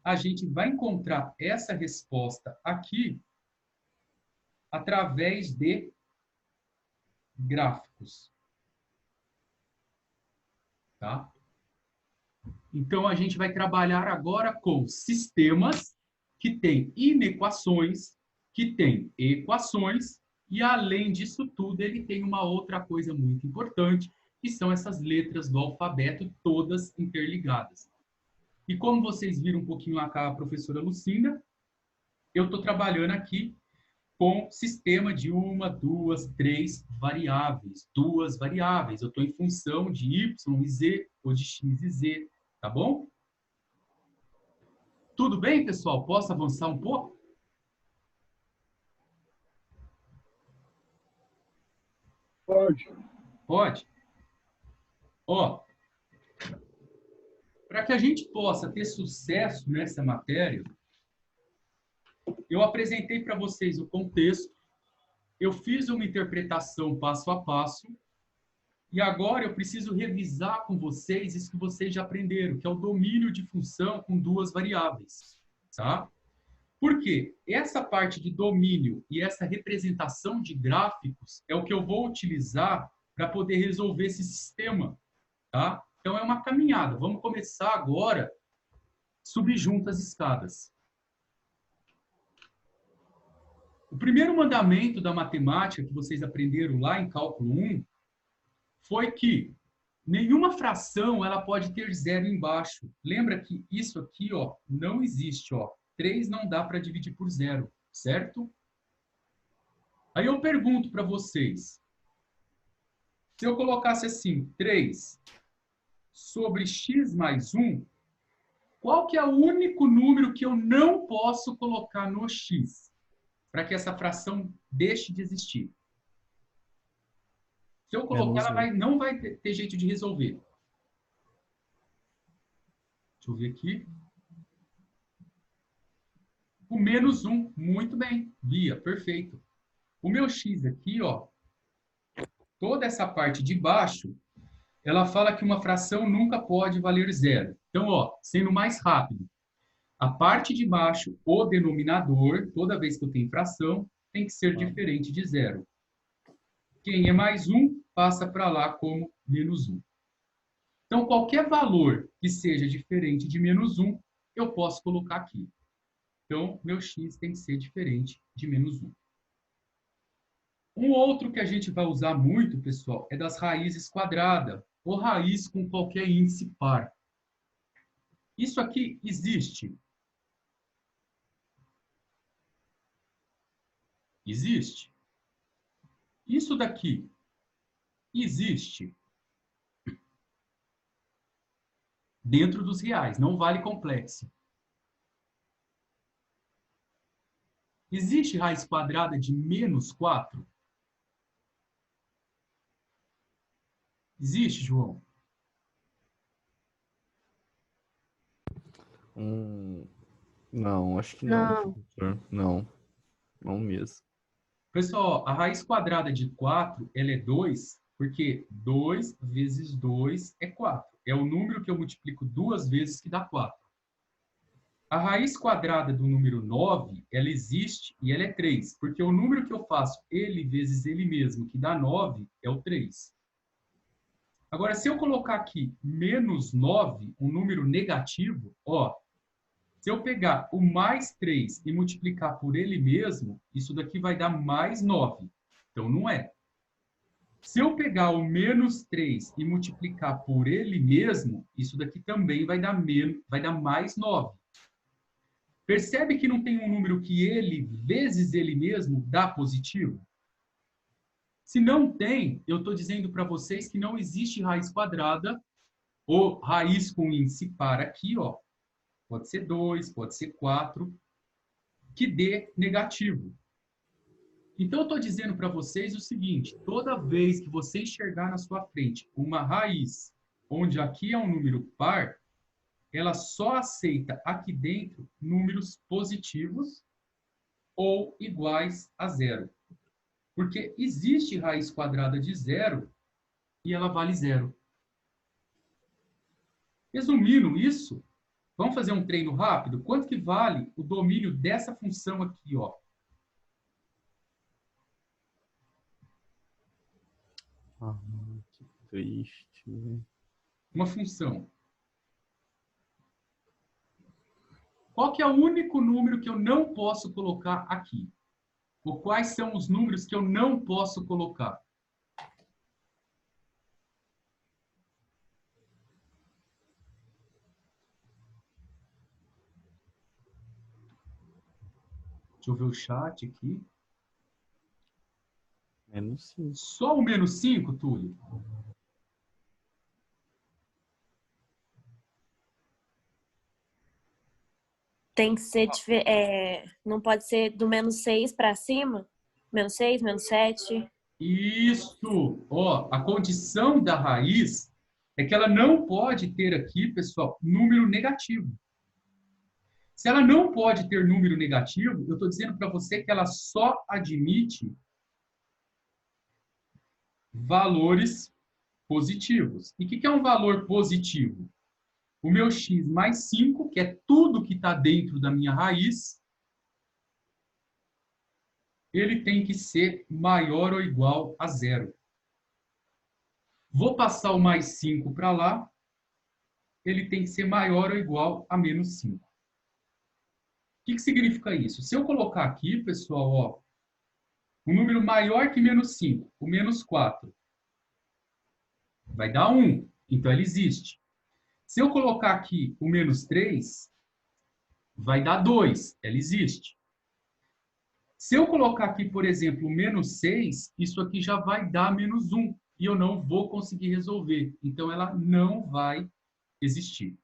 a gente vai encontrar essa resposta aqui através de gráficos. Tá? Então, a gente vai trabalhar agora com sistemas que têm inequações, que têm equações, e além disso tudo, ele tem uma outra coisa muito importante, que são essas letras do alfabeto todas interligadas. E como vocês viram um pouquinho lá com a professora Lucinda, eu estou trabalhando aqui com sistema de 1, 2, 3 variáveis. 2 variáveis. Eu estou em função de y e z, ou de x e z. Tá bom? Tudo bem, pessoal? Posso avançar um pouco? Pode. Pode. Ó, para que a gente possa ter sucesso nessa matéria, eu apresentei para vocês o contexto, eu fiz uma interpretação passo a passo, e agora eu preciso revisar com vocês isso que vocês já aprenderam, que é o domínio de função com 2 variáveis. Tá? Por quê? Essa parte de domínio e essa representação de gráficos é o que eu vou utilizar para poder resolver esse sistema. Tá? Então, é uma caminhada. Vamos começar agora subir junto as escadas. O primeiro mandamento da matemática que vocês aprenderam lá em cálculo 1 foi que nenhuma fração ela pode ter zero embaixo. Lembra que isso aqui, ó, não existe, ó. 3 não dá para dividir por zero, certo? Aí eu pergunto para vocês, se eu colocasse assim, 3 sobre x mais 1, qual que é o único número que eu não posso colocar no x, para que essa fração deixe de existir? Se eu colocar, ela não vai ter jeito de resolver. Deixa eu ver aqui. O menos 1, muito bem. Via, perfeito. O meu x aqui, ó, toda essa parte de baixo, ela fala que uma fração nunca pode valer zero. Então, ó, sendo mais rápido, a parte de baixo, o denominador, toda vez que eu tenho fração, tem que ser diferente de zero. Quem é mais 1, passa para lá como menos 1. Então, qualquer valor que seja diferente de menos 1, eu posso colocar aqui. Então, meu x tem que ser diferente de menos 1. Um outro que a gente vai usar muito, pessoal, é das raízes quadradas. ou raiz com qualquer índice par. Isso aqui existe? Existe. Isso daqui existe? Dentro dos reais, não vale complexo. Existe raiz quadrada de menos 4? Existe, João? Não, acho que não, Não. professor. Não, não mesmo. Pessoal, a raiz quadrada de 4, ela é 2, porque 2 vezes 2 é 4. É o número que eu multiplico 2 vezes que dá 4. A raiz quadrada do número 9, ela existe e ela é 3, porque o número que eu faço ele vezes ele mesmo, que dá 9, é o 3. Agora, se eu colocar aqui menos 9, um número negativo, ó, se eu pegar o mais 3 e multiplicar por ele mesmo, isso daqui vai dar mais 9. Então, não é. Se eu pegar o menos 3 e multiplicar por ele mesmo, isso daqui também vai dar mais 9. Percebe que não tem um número que ele vezes ele mesmo dá positivo? Se não tem, eu estou dizendo para vocês que não existe raiz quadrada ou raiz com índice par aqui, ó. Pode ser 2, pode ser 4, que dê negativo. Então, eu estou dizendo para vocês o seguinte, toda vez que você enxergar na sua frente uma raiz, onde aqui é um número par, ela só aceita aqui dentro números positivos ou iguais a zero. Porque existe raiz quadrada de zero e ela vale zero. Resumindo isso, vamos fazer um treino rápido? Quanto que vale o domínio dessa função aqui, ó? Ah, que triste, né? Uma função. Qual que é o único número que eu não posso colocar aqui? Ou quais são os números que eu não posso colocar? Deixa eu ver o chat aqui. Menos 5. Só o menos 5, Túlio? Tem que ser não pode ser do menos 6 para cima? Menos 6, menos 7. Isso! Ó, a condição da raiz é que ela não pode ter aqui, pessoal, número negativo. Se ela não pode ter número negativo, eu estou dizendo para você que ela só admite valores positivos. E o que é um valor positivo? O meu x mais 5, que é tudo que está dentro da minha raiz, ele tem que ser maior ou igual a zero. Vou passar o mais 5 para lá, ele tem que ser maior ou igual a menos 5. O que significa isso? Se eu colocar aqui, pessoal, ó, um número maior que menos 5, o menos 4, vai dar 1, então ele existe. Se eu colocar aqui o menos 3, vai dar 2, ela existe. Se eu colocar aqui, por exemplo, o menos 6, isso aqui já vai dar menos 1, e eu não vou conseguir resolver. Então, ela não vai existir.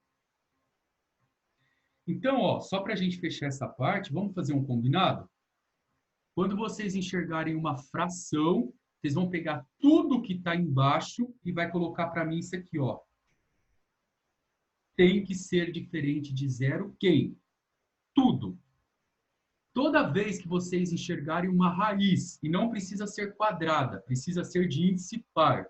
Então, ó, só para a gente fechar essa parte, vamos fazer um combinado? Quando vocês enxergarem uma fração, vocês vão pegar tudo que está embaixo e vai colocar para mim isso aqui, ó. Tem que ser diferente de zero quem? Tudo. Toda vez que vocês enxergarem uma raiz, e não precisa ser quadrada, precisa ser de índice par,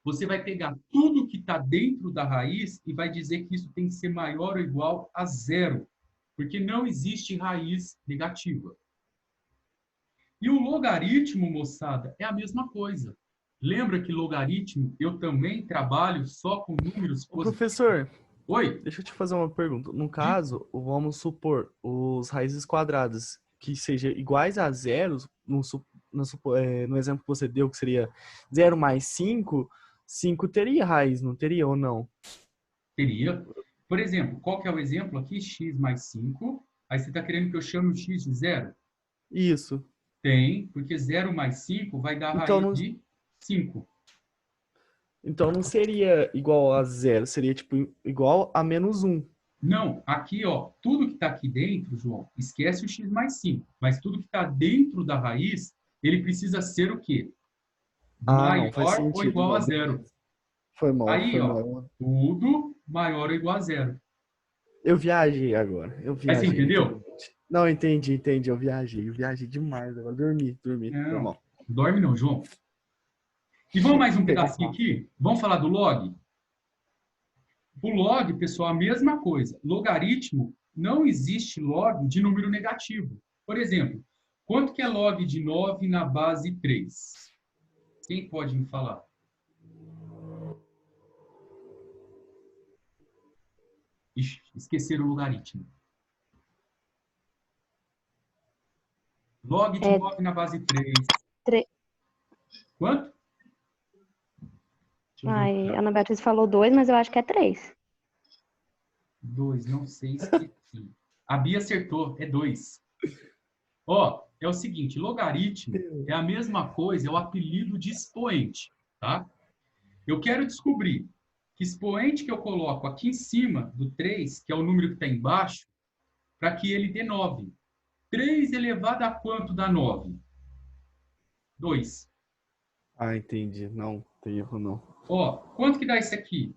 você vai pegar tudo que está dentro da raiz e vai dizer que isso tem que ser maior ou igual a zero, porque não existe raiz negativa. E o logaritmo, moçada, é a mesma coisa. Lembra que logaritmo eu também trabalho só com números positivos? Professor, Oi? deixa eu te fazer uma pergunta. No caso, vamos supor, os raízes quadradas que sejam iguais a zeros, no exemplo que você deu, que seria 0 mais 5, 5 teria raiz, não teria ou não? Teria. Por exemplo, qual que é o exemplo aqui? X mais 5. Aí você está querendo que eu chame o x de zero? Isso. Tem, porque 0 mais 5 vai dar Então raiz não, de 5. então não seria igual a zero, seria tipo igual a menos 1. Não, aqui, ó, tudo que está aqui dentro, João, esquece o x mais 5. Mas tudo que está dentro da raiz, ele precisa ser o quê? Ah, não, faz Maior ou sentido. igual a Não, zero. beleza. Foi mal, Aí, foi ó, mal. tudo maior ou igual a zero. Eu viajei agora. Eu Mas você viajei, entendeu? literalmente. Não, entendi. Eu viajei demais agora. Dormi, foi Não, mal. dorme não, João. E vamos mais um Pegar pedacinho aqui? Vamos falar do log? O log, pessoal, a mesma coisa. Logaritmo, não existe log de número negativo. Por exemplo, quanto que é log de 9 na base 3? Quem pode me falar? Ixi, esqueceram o logaritmo. Log de É 9 na base 3. tre- Quanto? Deixa eu ver Ai, aqui. a Ana Beatriz falou 2, mas eu acho que é 3. 2, não sei, esqueci. A Bia acertou, é 2. Ó, é o seguinte, logaritmo é a mesma coisa, é o apelido de expoente, tá? Eu quero descobrir que expoente que eu coloco aqui em cima do 3, que é o número que está embaixo, para que ele dê 9. 3 elevado a quanto dá 9? 2. Ah, entendi. Não, tem erro não. Ó, quanto que dá isso aqui?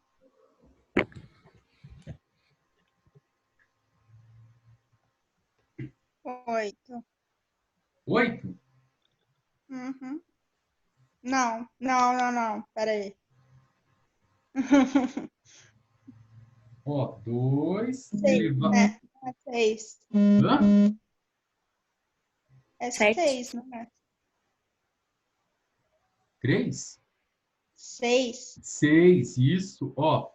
8. 8? Uhum. Não. Pera aí. Ó, 2 6, elevado... né? É 6. Hã? É Sete. 6, não é? 3? 6. 6, isso. Ó,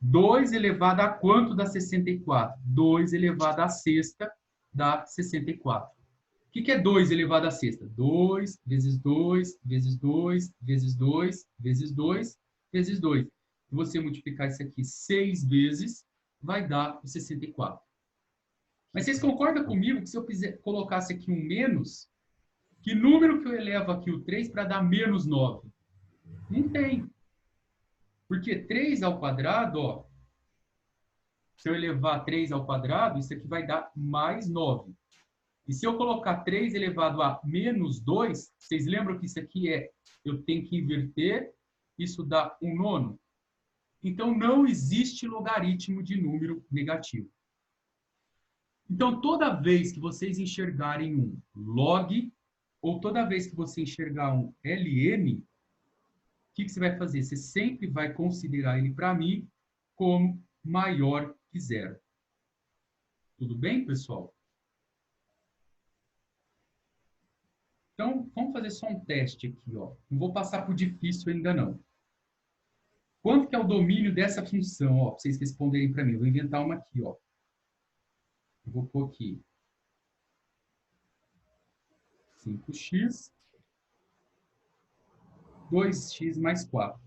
2 elevado a quanto dá 64? 2 elevado a sexta dá 64. O que é 2 elevado à sexta? 2 vezes 2, vezes 2, vezes 2, vezes 2, vezes 2. Se você multiplicar isso aqui 6 vezes, vai dar o 64. Mas vocês concordam comigo que se eu colocasse aqui um menos, que número que eu elevo aqui o 3 para dar menos 9? Não tem. Porque 3 ao quadrado, ó, se eu elevar 3 ao quadrado, isso aqui vai dar mais 9. E se eu colocar 3 elevado a menos 2, vocês lembram que isso aqui eu tenho que inverter, isso dá 1/9? Então, não existe logaritmo de número negativo. Então, toda vez que vocês enxergarem um log, ou toda vez que você enxergar um ln, o que você vai fazer? Você sempre vai considerar ele, para mim, como maior que zero. Tudo bem, pessoal? Então, vamos fazer só um teste aqui, ó. Não vou passar por difícil ainda não. Quanto que é o domínio dessa função, ó, para vocês responderem para mim? Eu vou inventar uma aqui, ó. Eu vou pôr aqui 5x, 2x mais 4.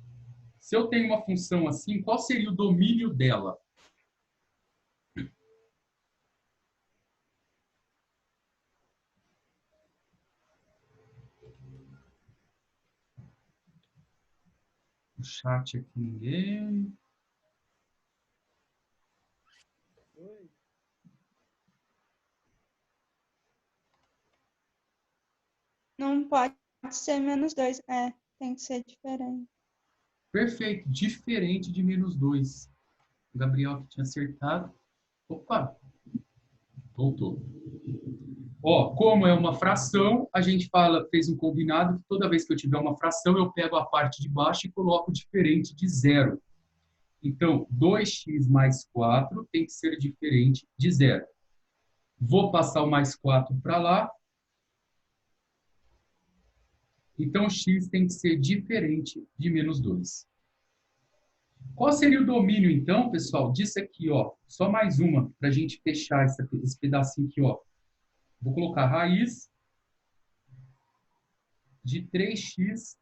Se eu tenho uma função assim, qual seria o domínio dela? O chat aqui ninguém. Não pode ser menos 2. É, tem que ser diferente. Perfeito, diferente de menos 2. O Gabriel que tinha acertado. Opa, voltou. Ó, como é uma fração, a gente fez um combinado que toda vez que eu tiver uma fração, eu pego a parte de baixo e coloco diferente de zero. Então, 2x mais 4 tem que ser diferente de zero. Vou passar o mais 4 para lá. Então, x tem que ser diferente de menos 2. Qual seria o domínio, então, pessoal, disso aqui, ó? Só mais uma, para a gente fechar esse pedacinho aqui, ó. Vou colocar raiz de 3x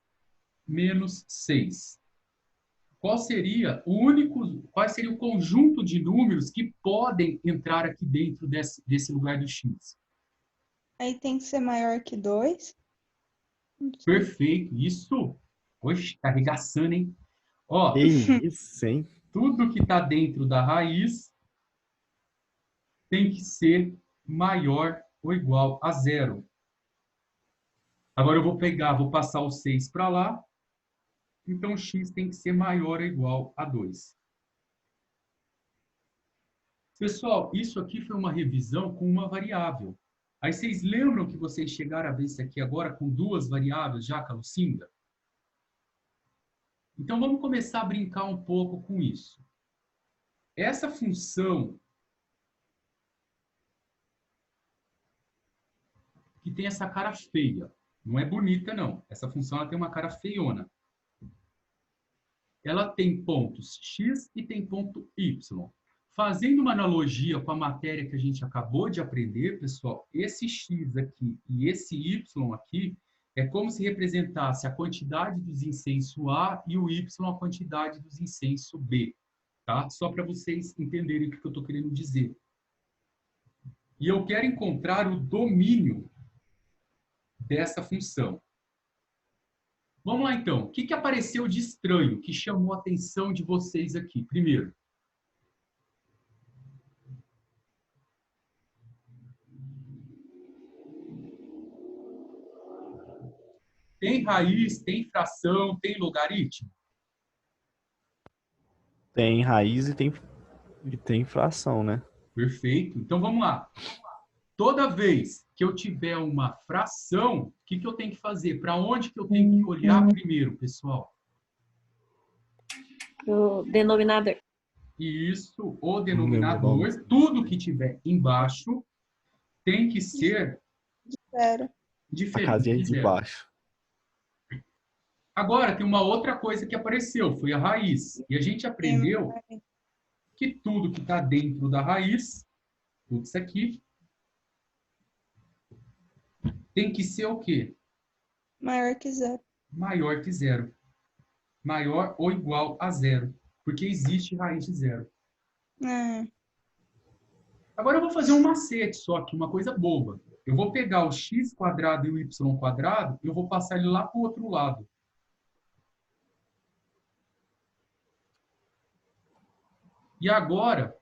menos 6. qual seria o conjunto de números que podem entrar aqui dentro desse lugar do x? Aí tem que ser maior que 2. Perfeito, isso. Oxe, tá arregaçando, hein? Ó, Que isso, hein? tudo que está dentro da raiz tem que ser maior ou igual a zero. Agora eu vou passar o 6 para lá. Então, x tem que ser maior ou igual a 2. Pessoal, isso aqui foi uma revisão com uma variável. Aí vocês lembram que vocês chegaram a ver isso aqui agora com duas variáveis, já, Lucinda? Então, vamos começar a brincar um pouco com isso. Essa função que tem essa cara feia, não é bonita, não. Essa função ela tem uma cara feiona. Ela tem pontos x e tem ponto y. Fazendo uma analogia com a matéria que a gente acabou de aprender, pessoal, esse x aqui e esse y aqui é como se representasse a quantidade dos incenso A e o y a quantidade dos incenso B. Tá? Só para vocês entenderem o que eu estou querendo dizer. E eu quero encontrar o domínio dessa função. Vamos lá, então. O que apareceu de estranho, que chamou a atenção de vocês aqui? Primeiro. Tem raiz, tem fração, tem logaritmo? Tem raiz e tem fração, né? Perfeito. Então, vamos lá. Toda vez que eu tiver uma fração, o que eu tenho que fazer? Para onde que eu tenho que olhar primeiro, pessoal? O denominador. Isso, o denominador. Tudo que tiver embaixo tem que ser Zero. A diferente casinha de de zero. baixo. Agora, tem uma outra coisa que apareceu, foi a raiz. E a gente aprendeu que tudo que está dentro da raiz, tudo isso aqui, tem que ser o quê? Maior que 0. Maior que zero. Maior ou igual a zero. Porque existe raiz de zero. É. Agora eu vou fazer um macete só aqui, uma coisa boba. Eu vou pegar o x quadrado e o y quadrado e eu vou passar ele lá para o outro lado. E agora,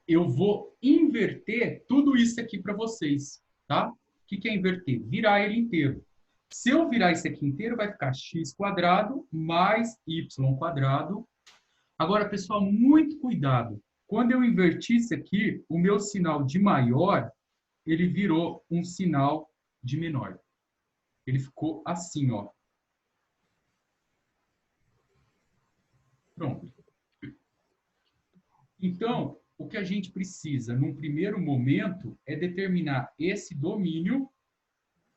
eu vou inverter tudo isso aqui para vocês, tá? O que é inverter? Virar ele inteiro. Se eu virar isso aqui inteiro, vai ficar x quadrado mais y quadrado. Agora, pessoal, muito cuidado. Quando eu inverti isso aqui, o meu sinal de maior, ele virou um sinal de menor. Ele ficou assim, ó. Pronto. Então, o que a gente precisa, num primeiro momento, é determinar esse domínio.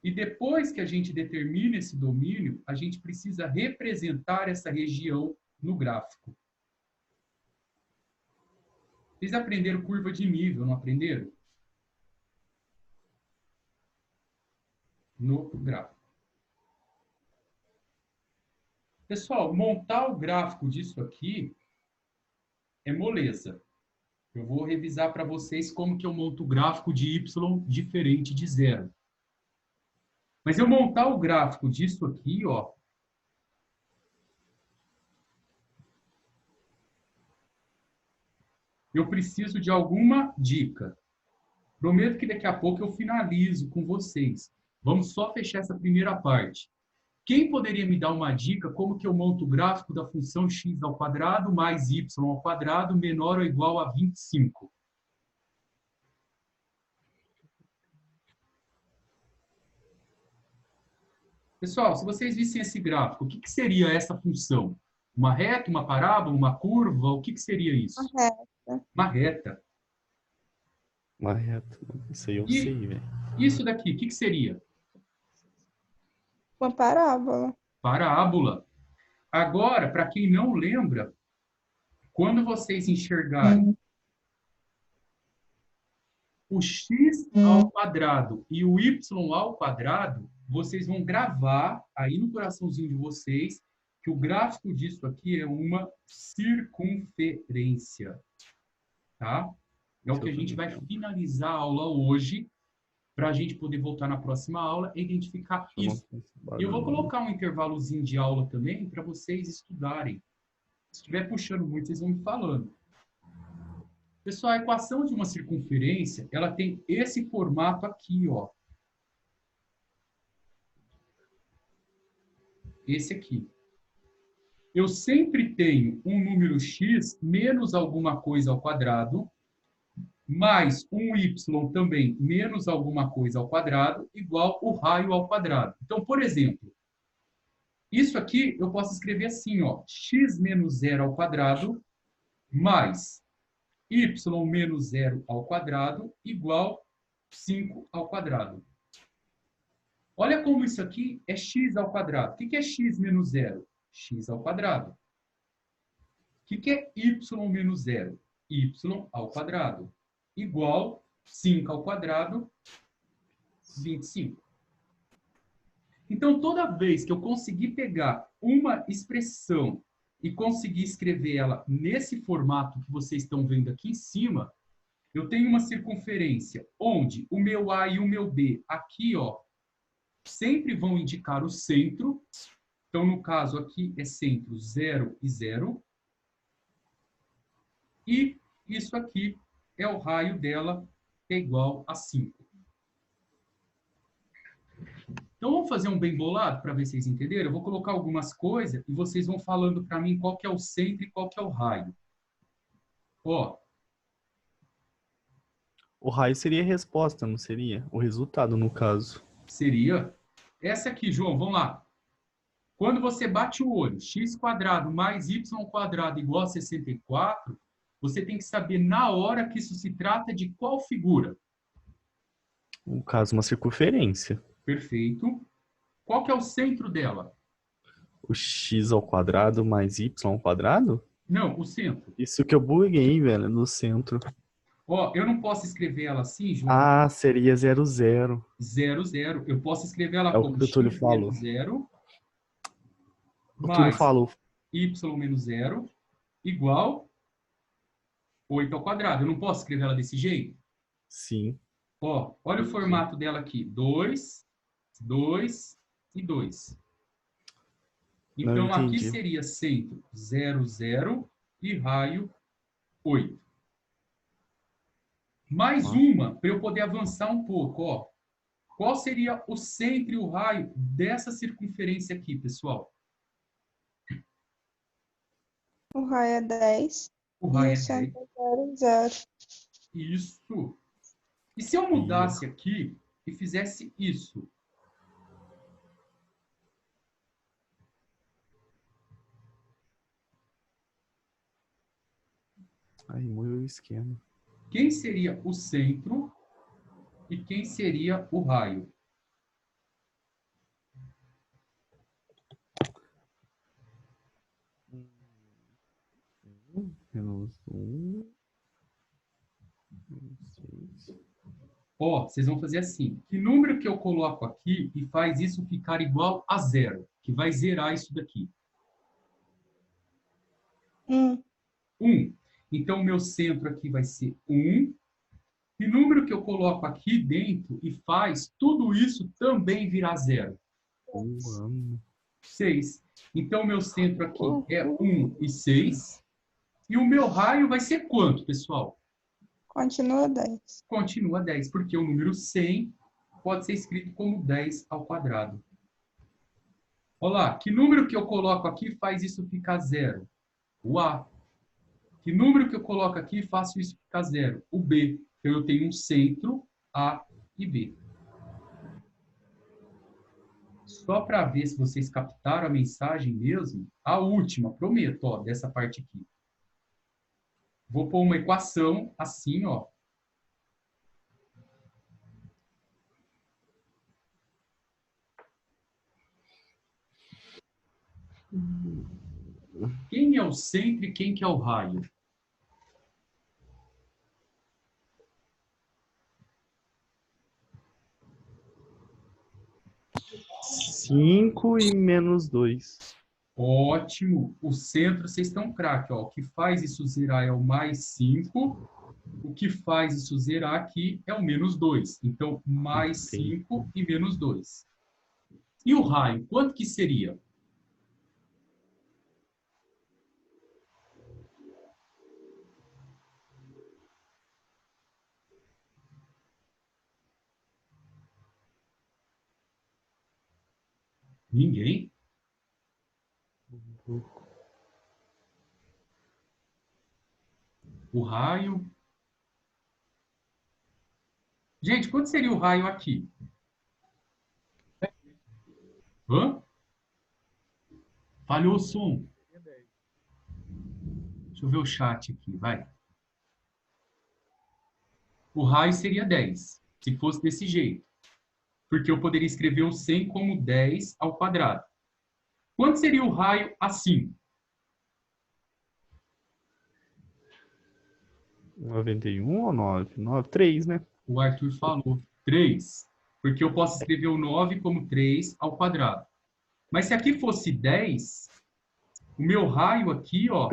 E depois que a gente determina esse domínio, a gente precisa representar essa região no gráfico. Vocês aprenderam curva de nível, não aprenderam? No gráfico. Pessoal, montar o gráfico disso aqui é moleza. Eu vou revisar para vocês como que eu monto o gráfico de y diferente de zero. Mas eu montar o gráfico disso aqui, ó, eu preciso de alguma dica. Prometo que daqui a pouco eu finalizo com vocês. Vamos só fechar essa primeira parte. Quem poderia me dar uma dica como que eu monto o gráfico da função x ao quadrado mais y ao quadrado menor ou igual a 25? Pessoal, se vocês vissem esse gráfico, o que seria essa função? Uma reta, uma parábola, uma curva? O que seria isso? Uma reta. Uma reta. Uma reta. Isso aí eu E sei, velho. isso daqui, o que seria? Uma parábola. Parábola. Agora, para quem não lembra, quando vocês enxergarem o x ao quadrado e o y ao quadrado, vocês vão gravar aí no coraçãozinho de vocês que o gráfico disso aqui é uma circunferência, tá? É o que a gente vai finalizar a aula hoje, para a gente poder voltar na próxima aula e identificar isso. E eu vou colocar um intervalozinho de aula também para vocês estudarem. Se estiver puxando muito, vocês vão me falando. Pessoal, a equação de uma circunferência, ela tem esse formato aqui, ó. Esse aqui. Eu sempre tenho um número x menos alguma coisa ao quadrado, mais um y também menos alguma coisa ao quadrado, igual o raio ao quadrado. Então, por exemplo, isso aqui eu posso escrever assim, ó, x menos zero ao quadrado mais y menos zero ao quadrado igual 5 ao quadrado. Olha como isso aqui é x ao quadrado. O que é x menos zero? X ao quadrado. O que é y menos zero? Y ao quadrado. Igual 5 ao quadrado, 25. Então, toda vez que eu conseguir pegar uma expressão e conseguir escrever ela nesse formato que vocês estão vendo aqui em cima, eu tenho uma circunferência onde o meu A e o meu B aqui, ó, sempre vão indicar o centro. Então, no caso aqui é centro 0 e 0. E isso aqui é o raio dela, que é igual a 5. Então, vamos fazer um bem bolado para ver se vocês entenderam? Eu vou colocar algumas coisas e vocês vão falando para mim qual que é o centro e qual que é o raio. Ó. O raio seria a resposta, não seria? O resultado, no caso. Seria essa aqui, João, vamos lá. Quando você bate o olho, x² mais y² igual a 64, você tem que saber na hora que isso se trata de qual figura. No caso, uma circunferência. Perfeito. Qual que é o centro dela? O x ao quadrado mais y ao quadrado? Não, o centro. Isso que eu buguei, velho, no centro. Ó, eu não posso escrever ela assim, João. Ah, seria 0, 0. 0, 0. Eu posso escrever ela É o como que o Túlio x falou. menos 0 O Túlio mais falou. y menos 0 igual 8 ao quadrado. Eu não posso escrever ela desse jeito? Sim. Ó, olha o formato dela aqui. 2, 2 e 2. Não Então, aqui entendi. seria centro 0, 0 e raio 8. Mais uma, para eu poder avançar um pouco, ó. Qual seria o centro e o raio dessa circunferência aqui, pessoal? O raio é 10. O raio E é o centro 10. é 0, 0. Isso. E se eu mudasse aqui e fizesse isso? Aí, morreu o esquema. Quem seria o centro e quem seria o raio? Menos 1. 6. Ó, vocês vão fazer assim. Que número que eu coloco aqui e faz isso ficar igual a 0? Que vai zerar isso daqui. 1. 1. Então, o meu centro aqui vai ser 1. Que número que eu coloco aqui dentro e faz tudo isso também virar 0? 6. Então, o meu centro aqui é 1 e 6. E o meu raio vai ser quanto, pessoal? Continua 10. Continua 10, porque o número 100 pode ser escrito como 10 ao quadrado. Olha lá, que número que eu coloco aqui faz isso ficar 0? O A. Que número que eu coloco aqui e faço isso ficar 0? O B. Então, eu tenho um centro, A e B. Só para ver se vocês captaram a mensagem mesmo, a última, prometo, ó, dessa parte aqui. Vou pôr uma equação assim, ó. Quem é o centro e quem que é o raio? Cinco e menos 2. Ótimo. O centro, vocês estão craque, ó. O que faz isso zerar é o mais 5. O que faz isso zerar aqui é o menos 2. Então, mais 5 e menos 2. E o raio, quanto que seria? Ninguém? O raio. Gente, quanto seria o raio aqui? Hã? Falhou o som. Deixa eu ver o chat aqui, vai. O raio seria 10, se fosse desse jeito. Porque eu poderia escrever o 100 como 10 ao quadrado. Quanto seria o raio assim? 91 ou 9? 9, 3, né? O Arthur falou 3. Porque eu posso escrever o 9 como 3 ao quadrado. Mas se aqui fosse 10, o meu raio aqui, ó,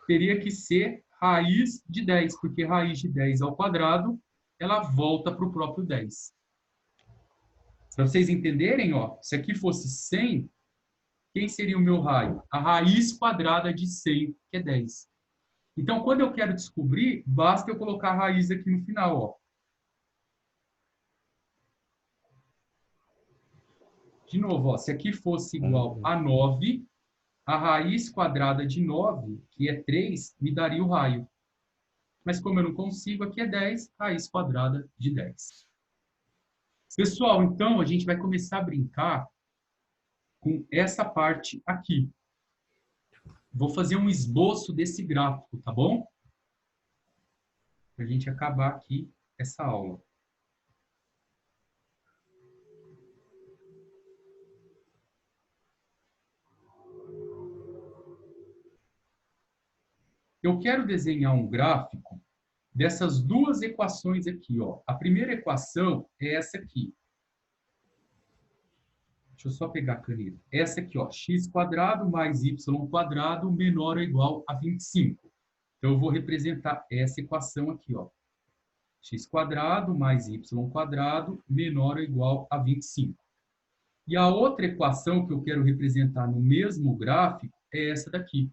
teria que ser raiz de 10, porque raiz de 10 ao quadrado, ela volta para o próprio 10. Para vocês entenderem, ó, se aqui fosse 100, quem seria o meu raio? A raiz quadrada de 100, que é 10. Então, quando eu quero descobrir, basta eu colocar a raiz aqui no final, ó. De novo, ó, se aqui fosse igual a 9, a raiz quadrada de 9, que é 3, me daria o raio. Mas como eu não consigo, aqui é 10, raiz quadrada de 10. Pessoal, então a gente vai começar a brincar com essa parte aqui. Vou fazer um esboço desse gráfico, tá bom? Para a gente acabar aqui essa aula. Eu quero desenhar um gráfico dessas duas equações aqui, ó. A primeira equação é essa aqui. Deixa eu só pegar a caneta. Essa aqui, ó, x² mais y² menor ou igual a 25. Então, eu vou representar essa equação aqui, ó. x² mais y² menor ou igual a 25. E a outra equação que eu quero representar no mesmo gráfico é essa daqui.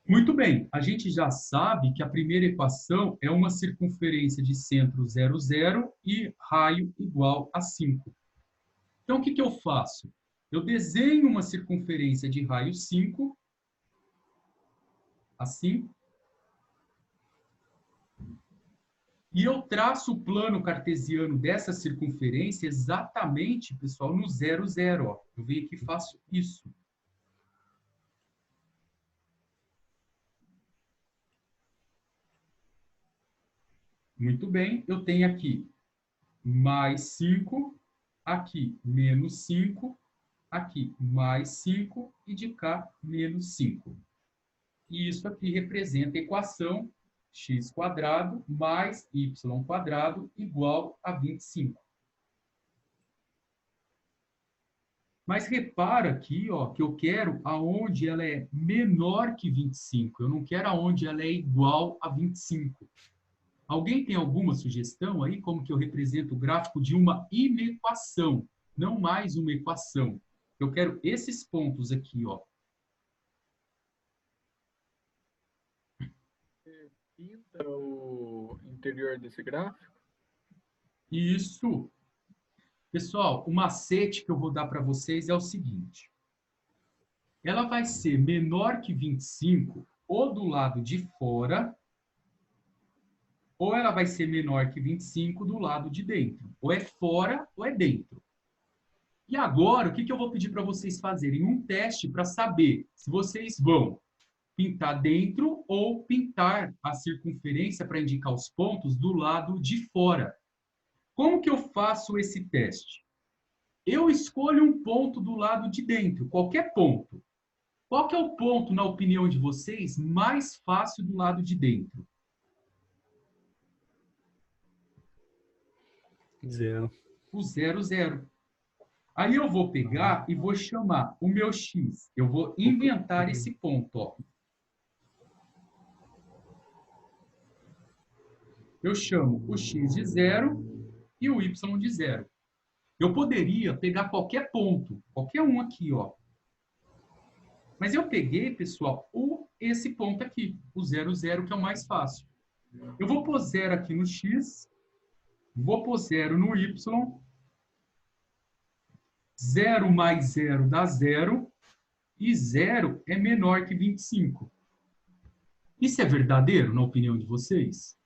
Muito bem, a gente já sabe que a primeira equação é uma circunferência de centro 0, 0 e raio igual a 5. Então, o que eu faço? Eu desenho uma circunferência de raio 5, assim, e eu traço o plano cartesiano dessa circunferência exatamente, pessoal, no 0, 0. Ó. Eu venho aqui e faço isso. Muito bem, eu tenho aqui mais 5, aqui menos 5, aqui mais 5 e de cá menos 5. E isso aqui representa a equação x² mais y² igual a 25. Mas repara aqui, ó, que eu quero aonde ela é menor que 25. Eu não quero aonde ela é igual a 25. Alguém tem alguma sugestão aí como que eu represento o gráfico de uma inequação, não mais uma equação? Eu quero esses pontos aqui, ó. Você pinta o interior desse gráfico? Isso. Pessoal, o macete que eu vou dar para vocês é o seguinte. Ela vai ser menor que 25 ou do lado de fora, ou ela vai ser menor que 25 do lado de dentro. Ou é fora ou é dentro. E agora, o que eu vou pedir para vocês fazerem? Um teste para saber se vocês vão pintar dentro ou pintar a circunferência para indicar os pontos do lado de fora. Como que eu faço esse teste? Eu escolho um ponto do lado de dentro, qualquer ponto. Qual que é o ponto, na opinião de vocês, mais fácil do lado de dentro? 0. O 0, 0. Aí eu vou pegar e vou chamar o meu x. Eu vou inventar esse ponto, ó. Eu chamo o x de 0 e o y de 0. Eu poderia pegar qualquer ponto, qualquer um aqui, ó. Mas eu peguei, pessoal, esse ponto aqui, o 0, 0, que é o mais fácil. Eu vou pôr 0 aqui no x, vou pôr 0 no y, 0 mais 0 dá 0, e 0 é menor que 25. Isso é verdadeiro, na opinião de vocês?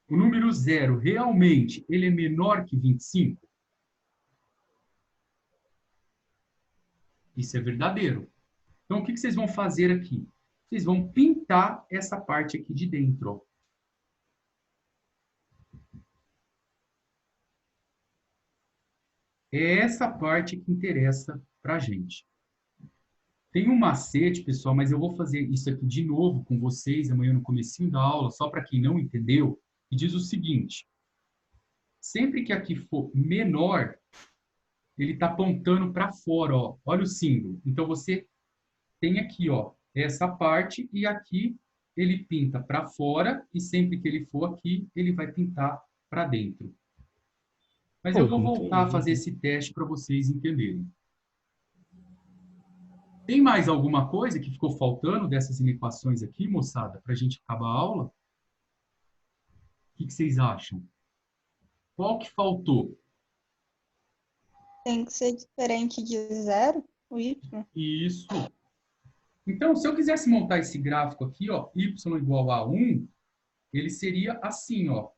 O número 0, realmente, ele é menor que 25? Isso é verdadeiro. Então, o que vocês vão fazer aqui? Vocês vão pintar essa parte aqui de dentro, ó. É essa parte que interessa para a gente. Tem um macete, pessoal, mas eu vou fazer isso aqui de novo com vocês amanhã no comecinho da aula, só para quem não entendeu, que diz o seguinte: sempre que aqui for menor, ele está apontando para fora, ó. Olha o símbolo. Então, você tem aqui, ó, essa parte, e aqui ele pinta para fora, e sempre que ele for aqui, ele vai pintar para dentro. Mas eu vou voltar a fazer esse teste para vocês entenderem. Tem mais alguma coisa que ficou faltando dessas inequações aqui, moçada, para a gente acabar a aula? O que vocês acham? Qual que faltou? Tem que ser diferente de 0, o y. Isso. Então, se eu quisesse montar esse gráfico aqui, ó, y igual a 1, ele seria assim, ó.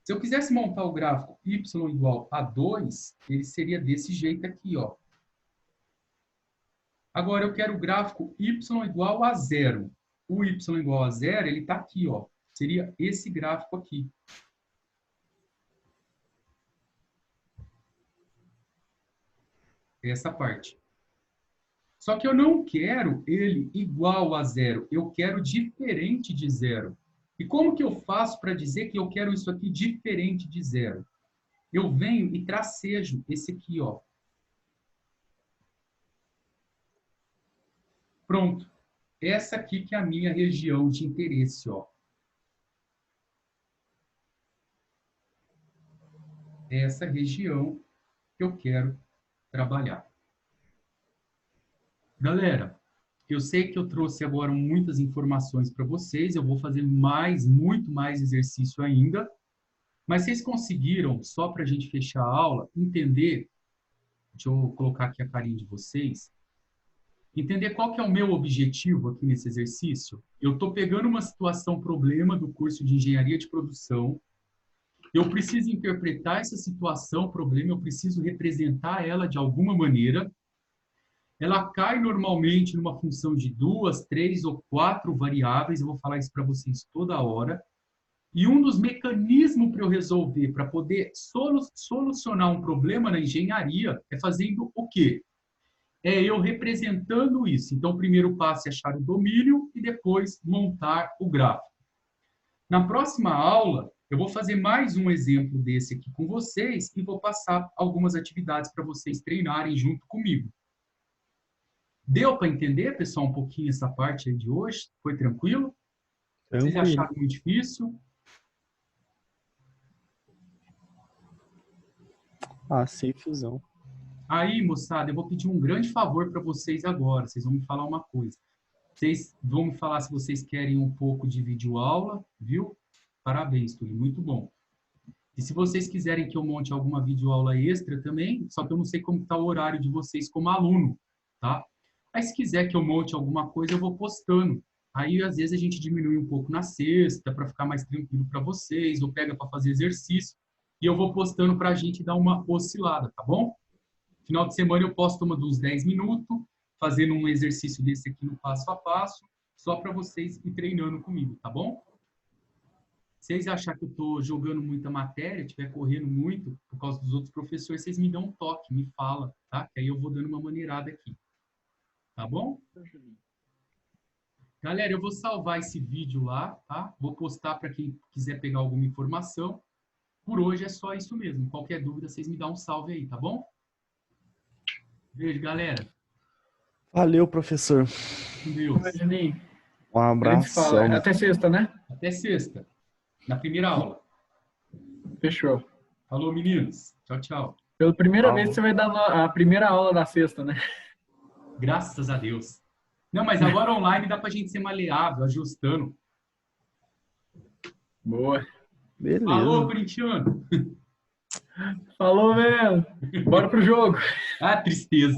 Se eu quisesse montar o gráfico y igual a 2, ele seria desse jeito aqui, ó. Agora, eu quero o gráfico y igual a 0. O y igual a 0, ele está aqui, ó. Seria esse gráfico aqui. Essa parte. Só que eu não quero ele igual a 0. Eu quero diferente de 0. E como que eu faço para dizer que eu quero isso aqui diferente de 0? Eu venho e tracejo esse aqui, ó. Pronto. Essa aqui que é a minha região de interesse, ó. Essa região que eu quero trabalhar. Galera, eu sei que eu trouxe agora muitas informações para vocês, eu vou fazer muito mais exercício ainda, mas vocês conseguiram, só para a gente fechar a aula, entender, deixa eu colocar aqui a carinha de vocês, entender qual que é o meu objetivo aqui nesse exercício? Eu estou pegando uma situação problema do curso de Engenharia de Produção, eu preciso interpretar essa situação problema, eu preciso representar ela de alguma maneira. Ela cai normalmente numa função de 2, 3 ou 4 variáveis, eu vou falar isso para vocês toda hora. E um dos mecanismos para eu resolver, para poder solucionar um problema na engenharia, é fazendo o quê? É eu representando isso. Então, o primeiro passo é achar o domínio e depois montar o gráfico. Na próxima aula, eu vou fazer mais um exemplo desse aqui com vocês e vou passar algumas atividades para vocês treinarem junto comigo. Deu para entender, pessoal, um pouquinho essa parte aí de hoje? Foi tranquilo? Vocês acharam muito difícil? Ah, safezão. Aí, moçada, eu vou pedir um grande favor para vocês agora. Vocês vão me falar uma coisa. Vocês vão me falar se vocês querem um pouco de videoaula, viu? Parabéns, Túlio, muito bom. E se vocês quiserem que eu monte alguma videoaula extra também, só que eu não sei como está o horário de vocês como aluno, tá? Mas se quiser que eu monte alguma coisa, eu vou postando. Aí, às vezes, a gente diminui um pouco na sexta, para ficar mais tranquilo para vocês, ou pega para fazer exercício, e eu vou postando para a gente dar uma oscilada, tá bom? Final de semana eu posto uma dos 10 minutos, fazendo um exercício desse aqui no passo a passo, só para vocês ir treinando comigo, tá bom? Se vocês acharem que eu estou jogando muita matéria, estiver correndo muito por causa dos outros professores, vocês me dão um toque, me fala, tá? Que aí eu vou dando uma maneirada aqui. Tá bom? Galera, eu vou salvar esse vídeo lá, tá? Vou postar para quem quiser pegar alguma informação. por hoje é só isso mesmo. Qualquer dúvida, vocês me dão um salve aí, tá bom? Beijo, galera. Valeu, professor. Com Deus. Oi, Juninho. Um A gente fala. abração. Até sexta, né? Até sexta, na primeira aula. Fechou. Falou, meninos. Tchau, tchau. Pela primeira Falou. vez você vai dar a primeira aula da sexta, né? Graças a Deus. Não, mas agora online dá pra gente ser maleável, ajustando. Boa. Beleza. Falou, corintiano. Falou, mesmo. Bora pro jogo. Ah, tristeza.